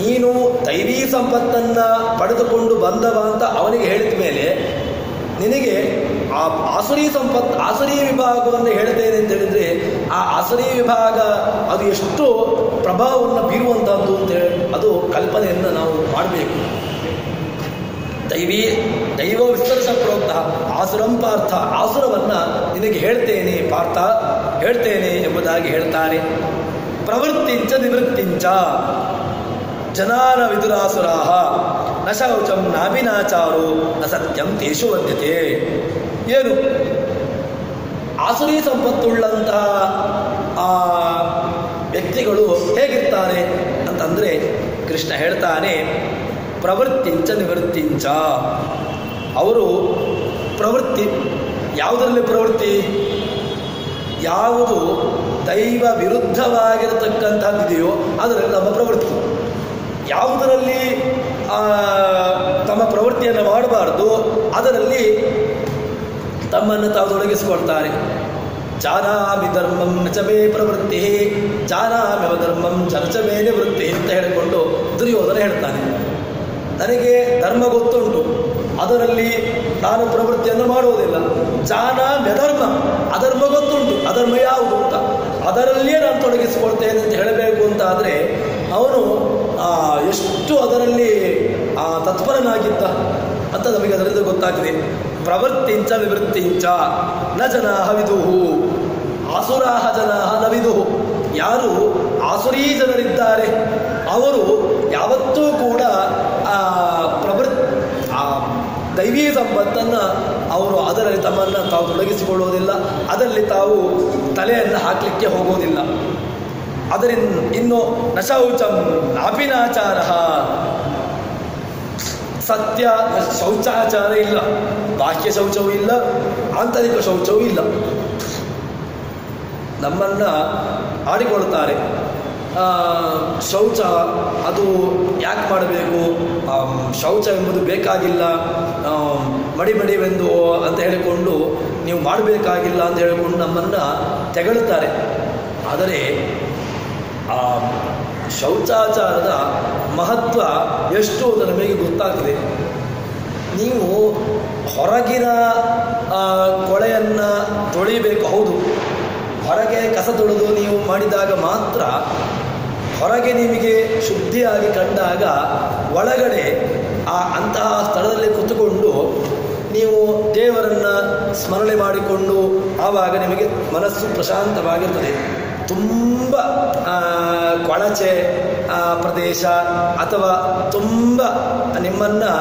ನೀನು ದೈವೀ ಸಂಪತ್ತನ್ನು ಪಡೆದುಕೊಂಡು ಬಂದವ ಅಂತ ಅವನಿಗೆ ಹೇಳಿದ ಮೇಲೆ ನಿನಗೆ ಆ ಆಸುರಿ ಸಂಪತ್ತು, ಆಸುರಿ ವಿಭಾಗವನ್ನು ಹೇಳ್ತೇನೆ ಅಂತ ಹೇಳಿದರೆ ಆ ಆಸುರಿ ವಿಭಾಗ ಅದು ಎಷ್ಟು ಪ್ರಭಾವವನ್ನು ಬೀರುವಂತಹದ್ದು ಅಂತೇಳಿ ಅದು ಕಲ್ಪನೆಯನ್ನು ನಾವು ಮಾಡಬೇಕು. ದೈವ ವಿಸ್ತರಿಸ ಪ್ರೋಕ್ತ ಆಸುರಂ ಪಾರ್ಥ, ಆಸುರವನ್ನು ನಿನಗೆ ಹೇಳ್ತೇನೆ ಪಾರ್ಥ, ಹೇಳ್ತೇನೆ ಎಂಬುದಾಗಿ ಹೇಳ್ತಾರೆ. ಪ್ರವೃತ್ತಿಂಚ ನಿವೃತ್ತಿಂಚ ಜನಾನ ವಿದುರಾಸುರಾಹ ನ ಶೌಚಂ ನಾಭಿನಾಚಾರೋ ನ ಸತ್ಯಂ ತೇಷು ವರ್ಧ್ಯತೆ. ಏನು ಆಸುರಿ ಸಂಪತ್ತುಳ್ಳಂತಹ ಆ ವ್ಯಕ್ತಿಗಳು ಹೇಗಿರ್ತಾರೆ ಅಂತಂದರೆ ಕೃಷ್ಣ ಹೇಳ್ತಾನೆ ಪ್ರವೃತ್ತಿಂಚ ನಿವೃತ್ತಿಂಚ. ಅವರು ಪ್ರವೃತ್ತಿ, ಯಾವುದರಲ್ಲಿ ಪ್ರವೃತ್ತಿ, ಯಾವುದು ದೈವ ವಿರುದ್ಧವಾಗಿರತಕ್ಕಂಥದ್ದಿದೆಯೋ ಅದರಲ್ಲಿ ನಮ್ಮ ಪ್ರವೃತ್ತಿ, ಯಾವುದರಲ್ಲಿ ತಮ್ಮ ಪ್ರವೃತ್ತಿಯನ್ನು ಮಾಡಬಾರ್ದು ಅದರಲ್ಲಿ ತಮ್ಮನ್ನು ತಾವು ತೊಡಗಿಸಿಕೊಳ್ತಾರೆ. ಜಾನಾಮಿ ಧರ್ಮಂ ನಚಮೇ ಪ್ರವೃತ್ತಿ ಜಾನಾಮ್ಯವ ಧರ್ಮಂ ಚಮಚಮೇ ನಿವೃತ್ತಿ ಅಂತ ಹೇಳಿಕೊಂಡು ದುರ್ಯೋಧನ ಹೇಳ್ತಾನೆ. ನನಗೆ ಧರ್ಮ ಗೊತ್ತುಂಟು, ಅದರಲ್ಲಿ ನಾನು ಪ್ರವೃತ್ತಿಯನ್ನು ಮಾಡುವುದಿಲ್ಲ. ಜಾನಾಮ್ಯಧರ್ಮ, ಅಧರ್ಮ ಗೊತ್ತುಂಟು, ಅಧರ್ಮ ಯಾವುದು ಅಂತ ಅದರಲ್ಲಿಯೇ ನಾನು ತೊಡಗಿಸಿಕೊಳ್ತೇನೆ ಅಂತ ಹೇಳಬೇಕು ಅಂತ ಆದರೆ ಅವನು ಎಷ್ಟು ಅದರಲ್ಲಿ ತತ್ಪರನಾಗಿದ್ದ ಅಂತ ನಮಗೆ ಅದರಿಂದ ಗೊತ್ತಾಗಿದೆ. ಪ್ರವೃತ್ತಿಂಚ ನಿವೃತ್ತಿಂಚ ನ ಜನಾಹ ವಿದುಹು ಆಸುರಾಹ ಜನಾಹ ನ ವಿದುಹು. ಯಾರು ಆಸುರೀ ಜನರಿದ್ದಾರೆ ಅವರು ಯಾವತ್ತೂ ಕೂಡ ದೈವೀ ಸಂಪತ್ತನ್ನು ಅವರು ಅದರಲ್ಲಿ ತಮ್ಮನ್ನು ತಾವು ತೊಡಗಿಸಿಕೊಳ್ಳುವುದಿಲ್ಲ, ಅದರಲ್ಲಿ ತಾವು ತಲೆಯನ್ನು ಹಾಕಲಿಕ್ಕೆ ಹೋಗುವುದಿಲ್ಲ. ಅದರಿಂದ ಇನ್ನು ನಶೌಚಂ ನಾಪಿನಾಚಾರ, ಸತ್ಯ ಶೌಚಾಚಾರ ಇಲ್ಲ, ಬಾಹ್ಯ ಶೌಚವೂ ಇಲ್ಲ, ಆಂತರಿಕ ಶೌಚವೂ ಇಲ್ಲ. ನಮ್ಮನ್ನು ಆಡಿಕೊಳ್ತಾರೆ. ಶೌಚ ಅದು ಯಾಕೆ ಮಾಡಬೇಕು, ಶೌಚ ಎಂಬುದು ಬೇಕಾಗಿಲ್ಲ, ಮಡಿವೆಂದು ಅಂತ ಹೇಳಿಕೊಂಡು ನೀವು ಮಾಡಬೇಕಾಗಿಲ್ಲ ಅಂತ ಹೇಳಿಕೊಂಡು ನಮ್ಮನ್ನು ತೆಗಳುತ್ತಾರೆ. ಆದರೆ ಆ ಶೌಚಾಚಾರದ ಮಹತ್ವ ಎಷ್ಟು ಅಂತ ನಮಗೆ ಗೊತ್ತಾಗ್ತದೆ. ನೀವು ಹೊರಗಿನ ಕೊಳೆಯನ್ನು ತೊಳಿಬೇಕು, ಹೌದು, ಹೊರಗೆ ಕಸ ತೊಳೆದು ನೀವು ಮಾಡಿದಾಗ ಮಾತ್ರ ಹೊರಗೆ ನಿಮಗೆ ಶುದ್ಧಿಯಾಗಿ ಕಂಡಾಗ ಒಳಗಡೆ ಅಂತಹ ಸ್ಥಳದಲ್ಲಿ ಕೂತುಕೊಂಡು ನೀವು ದೇವರನ್ನು ಸ್ಮರಣೆ ಮಾಡಿಕೊಂಡು ಆವಾಗ ನಿಮಗೆ ಮನಸ್ಸು ಪ್ರಶಾಂತವಾಗಿರ್ತದೆ. ತುಂಬ ಕೊಳಚೆ ಪ್ರದೇಶ ಅಥವಾ ತುಂಬ ನಿಮ್ಮನ್ನು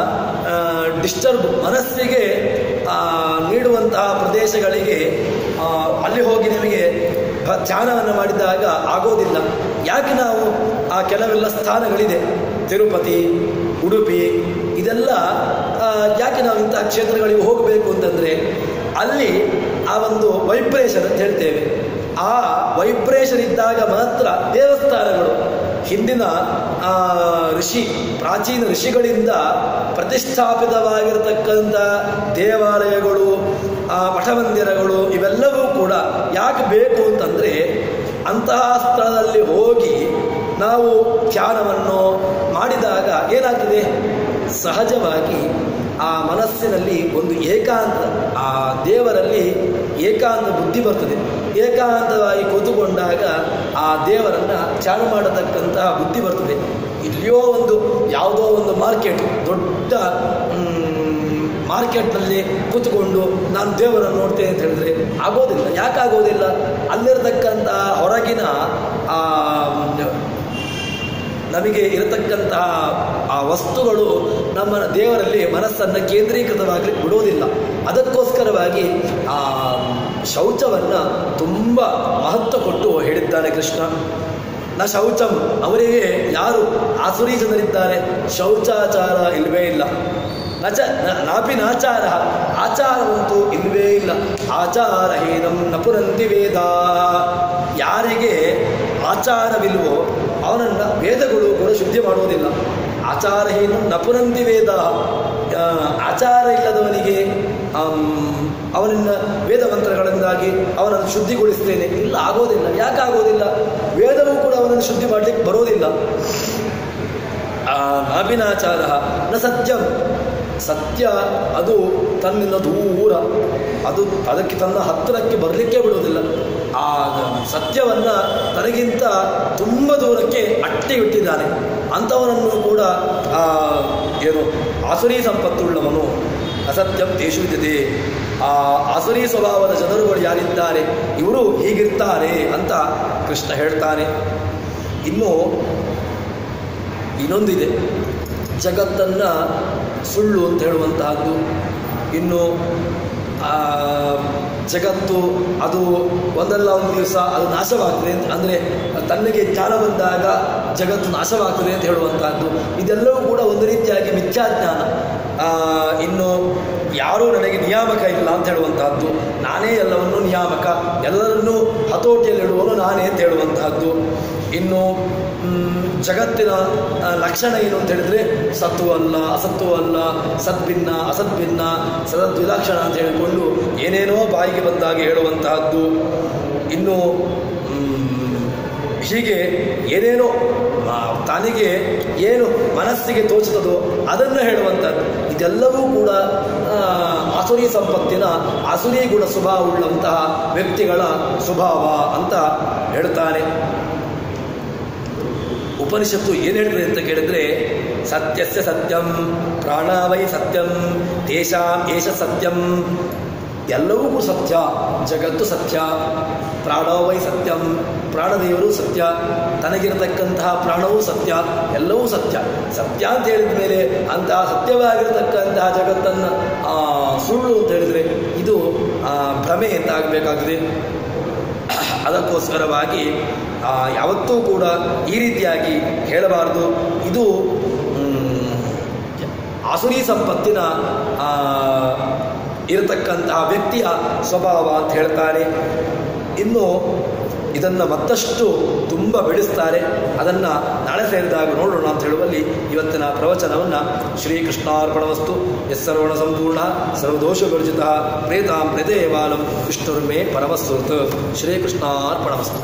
ಡಿಸ್ಟರ್ಬ್ ಮನಸ್ಸಿಗೆ ನೀಡುವಂತಹ ಪ್ರದೇಶಗಳಿಗೆ ಅಲ್ಲಿ ಹೋಗಿ ನಿಮಗೆ ಧ್ಯಾನವನ್ನು ಮಾಡಿದಾಗ ಆಗೋದಿಲ್ಲ. ಯಾಕೆ ನಾವು ಕೆಲವೆಲ್ಲ ಸ್ಥಾನಗಳಿದೆ, ತಿರುಪತಿ, ಉಡುಪಿ, ಇದೆಲ್ಲ ಯಾಕೆ ನಾವು ಇಂತಹ ಕ್ಷೇತ್ರಗಳಿಗೆ ಹೋಗಬೇಕು ಅಂತಂದರೆ ಅಲ್ಲಿ ಆ ಒಂದು ವೈಬ್ರೇಷನ್ ಅಂತ ಹೇಳ್ತೇವೆ, ಆ ವೈಬ್ರೇಷನ್ ಇದ್ದಾಗ ಮಾತ್ರ ದೇವಸ್ಥಾನಗಳು ಹಿಂದಿನ ಪ್ರಾಚೀನ ಋಷಿಗಳಿಂದ ಪ್ರತಿಷ್ಠಾಪಿತವಾಗಿರತಕ್ಕಂಥ ದೇವಾಲಯಗಳು, ಮಠಮಂದಿರಗಳು ಇವೆಲ್ಲವೂ ಕೂಡ ಯಾಕೆ ಬೇಕು ಅಂತಂದರೆ ಅಂತಹ ಸ್ಥಳದಲ್ಲಿ ಹೋಗಿ ನಾವು ಧ್ಯಾನವನ್ನು ಮಾಡಿದಾಗ ಏನಾಗ್ತದೆ, ಸಹಜವಾಗಿ ಆ ಮನಸ್ಸಿನಲ್ಲಿ ಒಂದು ಏಕಾಂತ, ಆ ದೇವರಲ್ಲಿ ಏಕಾಂತ ಬುದ್ಧಿ ಬರ್ತದೆ. ಏಕಾಂತವಾಗಿ ಕೂತುಕೊಂಡಾಗ ಆ ದೇವರನ್ನು ಧ್ಯಾನ ಮಾಡತಕ್ಕಂತಹ ಬುದ್ಧಿ ಬರ್ತದೆ. ಇಲ್ಲಿಯೋ ಒಂದು ಯಾವುದೋ ಒಂದು ಮಾರ್ಕೆಟ್, ದೊಡ್ಡ ಮಾರ್ಕೆಟ್ನಲ್ಲಿ ಕೂತ್ಕೊಂಡು ನಾನು ದೇವರನ್ನು ನೋಡ್ತೇನೆ ಅಂತ ಹೇಳಿದ್ರೆ ಆಗೋದಿಲ್ಲ. ಯಾಕಾಗೋದಿಲ್ಲ, ಅಲ್ಲಿರತಕ್ಕಂಥ ಹೊರಗಿನ ನಮಗೆ ಇರತಕ್ಕಂತಹ ಆ ವಸ್ತುಗಳು ನಮ್ಮ ದೇವರಲ್ಲಿ ಮನಸ್ಸನ್ನು ಕೇಂದ್ರೀಕೃತವಾಗಿ ಬಿಡುವುದಿಲ್ಲ. ಅದಕ್ಕೋಸ್ಕರವಾಗಿ ಆ ಶೌಚವನ್ನು ತುಂಬ ಮಹತ್ವ ಕೊಟ್ಟು ಹೇಳಿದ್ದಾನೆ ಕೃಷ್ಣ. ನ ಶೌಚಂ, ಅವರಿಗೆ ಯಾರು ಆಸುರಿ ಜನರಿದ್ದಾರೆ ಶೌಚಾಚಾರ ಇಲ್ಲವೇ ಇಲ್ಲ. ನಾಪಿ ನಾಚಾರ, ಆಚಾರವಂತೂ ಇಲ್ಲವೇ ಇಲ್ಲ. ಆಚಾರಹೀನಂ ನ ಪುರಂತಿ ವೇದ, ಯಾರಿಗೆ ಆಚಾರವಿಲ್ವೋ ಅವನನ್ನು ವೇದಗಳು ಕೂಡ ಶುದ್ಧಿ ಮಾಡುವುದಿಲ್ಲ. ಆಚಾರಹೀನಂ ನ ಪುರಂತಿ ವೇದ, ಆಚಾರ ಇಲ್ಲದವನಿಗೆ ಅವನನ್ನು ವೇದ ಮಂತ್ರಗಳಿಂದಾಗಿ ಅವನನ್ನು ಶುದ್ಧಿಗೊಳಿಸ್ತೇನೆ ಇಲ್ಲ, ಆಗೋದಿಲ್ಲ. ಯಾಕೆ ಆಗೋದಿಲ್ಲ? ವೇದವೂ ಕೂಡ ಅವನನ್ನು ಶುದ್ಧಿ ಮಾಡಲಿಕ್ಕೆ ಬರೋದಿಲ್ಲ. ನಾಭಿನಾಚಾರ ನ ಸತ್ಯಂ, ಸತ್ಯ ಅದು ತನ್ನಿಂದ ದೂರ, ಅದಕ್ಕೆ ತನ್ನ ಹತ್ತಿರಕ್ಕೆ ಬರಲಿಕ್ಕೆ ಬಿಡುವುದಿಲ್ಲ. ಆ ಸತ್ಯವನ್ನು ತನಗಿಂತ ತುಂಬ ದೂರಕ್ಕೆ ಅಟ್ಟಿಬಿಟ್ಟಿದ್ದಾನೆ. ಅಂಥವನನ್ನು ಕೂಡ ಆಸುರಿ ಸಂಪತ್ತುಳ್ಳವನು. ಅಸತ್ಯಂ ತೇಷು ವಿದ್ಯತೆ, ಆ ಆಸುರಿ ಸ್ವಭಾವದ ಜನರುಗಳು ಯಾರಿದ್ದಾರೆ ಇವರು ಹೀಗಿರ್ತಾರೆ ಅಂತ ಕೃಷ್ಣ ಹೇಳ್ತಾನೆ. ಇನ್ನೊಂದಿದೆ, ಜಗತ್ತನ್ನು ಸುಳ್ಳು ಅಂತ ಹೇಳುವಂತಹದ್ದು. ಇನ್ನು ಜಗತ್ತು ಅದು ಒಂದಲ್ಲ ಒಂದು ದಿವಸ ಅದು ನಾಶವಾಗ್ತದೆ, ಅಂದರೆ ತನಗೆ ಜ್ಞಾನ ಬಂದಾಗ ಜಗತ್ತು ನಾಶವಾಗ್ತದೆ ಅಂತ ಹೇಳುವಂತಹದ್ದು. ಇದೆಲ್ಲವೂ ಕೂಡ ಒಂದು ರೀತಿಯಾಗಿ ಮಿಥ್ಯಾಜ್ಞಾನ. ಇನ್ನು ಯಾರೂ ನನಗೆ ನಿಯಾಮಕ ಇಲ್ಲ ಅಂತ ಹೇಳುವಂತಹದ್ದು, ನಾನೇ ಎಲ್ಲವನ್ನೂ ನಿಯಾಮಕ, ಎಲ್ಲರನ್ನೂ ಹತೋಟಿಯಲ್ಲಿಡುವನು ನಾನೇ ಅಂತ ಹೇಳುವಂತಹದ್ದು. ಇನ್ನು ಜಗತ್ತಿನ ಲಕ್ಷಣ ಏನು ಅಂತ ಹೇಳಿದ್ರೆ ಸತ್ವ ಅಲ್ಲ, ಅಸತ್ವ ಅಲ್ಲ, ಸದ್ಭಿನ್ನ ಅಸದ್ಭಿನ್ನ, ಸದದ್ವಿಲಕ್ಷಣ ಅಂತ ಹೇಳಿಕೊಂಡು ಏನೇನೋ ಬಾಯಿಗೆ ಬಂದಾಗೆ ಹೇಳುವಂತಹದ್ದು. ಇನ್ನು ಹೀಗೆ ಏನೇನೋ ತನಗೆ ಏನು ಮನಸ್ಸಿಗೆ ತೋಚುತ್ತದೋ ಅದನ್ನು ಹೇಳುವಂಥದ್ದು. ಇದೆಲ್ಲವೂ ಕೂಡ ಆಸುರಿ ಸಂಪತ್ತಿನ ಆಸುರಿ ಗುಣ ಸ್ವಭಾವವುಳ್ಳಂತಹ ವ್ಯಕ್ತಿಗಳ ಸ್ವಭಾವ ಅಂತ ಹೇಳ್ತಾನೆ. ಉಪನಿಷತ್ತು ಏನು ಹೇಳಿದ್ರೆ ಅಂತ ಕೇಳಿದ್ರೆ, ಸತ್ಯಸ್ಯ ಸತ್ಯಂ ಪ್ರಾಣವೈ ಸತ್ಯಂ ತೇಷಾಂ ಏಷ ಸತ್ಯಂ, ಎಲ್ಲವೂ ಸತ್ಯ, ಜಗತ್ತು ಸತ್ಯ, ಪ್ರಾಣವೈ ಸತ್ಯಂ, ಪ್ರಾಣದೇವರು ಸತ್ಯ, ತನಗಿರತಕ್ಕಂತಹ ಪ್ರಾಣವೂ ಸತ್ಯ, ಎಲ್ಲವೂ ಸತ್ಯ. ಸತ್ಯ ಅಂತ ಹೇಳಿದ ಮೇಲೆ ಅಂತಹ ಸತ್ಯವಾಗಿರತಕ್ಕಂತಹ ಜಗತ್ತನ್ನು ಸುಳ್ಳು ಅಂತ ಹೇಳಿದರೆ ಇದು ಭ್ರಮೆ ಅಂತ ಆಗಬೇಕಾಗಿದೆ. ಅದಕ್ಕೋಸ್ಕರವಾಗಿ ಯಾವತ್ತೂ ಕೂಡ ಈ ರೀತಿಯಾಗಿ ಹೇಳಬಾರದು. ಇದು ಆಸುರಿ ಸಂಪತ್ತಿನ ಇರತಕ್ಕಂತಹ ವ್ಯಕ್ತಿಯ ಸ್ವಭಾವ ಅಂತ ಹೇಳ್ತಾರೆ. ಇನ್ನು ಇದನ್ನು ಮತ್ತಷ್ಟು ತುಂಬ ಬೆಳೆಸ್ತಾರೆ. ಅದನ್ನು ನಾಳೆ ಸೇರಿದಾಗ ನೋಡೋಣ ಅಂತ ಹೇಳುವಲ್ಲಿ ಇವತ್ತಿನ ಪ್ರವಚನವನ್ನು ಶ್ರೀಕೃಷ್ಣಾರ್ಪಣವಸ್ತು. ಯಸ್ಸರ್ವಣ ಸಂಪೂರ್ಣ ಸರ್ವದೋಷವಿರ್ಜಿತ ಪ್ರೇತಾಂ ಪ್ರೇತೇವಾಲಂ ವಿಷ್ಣುರ್ಮೇ ಪರಮಸ್ಸುತ್. ಶ್ರೀಕೃಷ್ಣಾರ್ಪಣವಸ್ತು.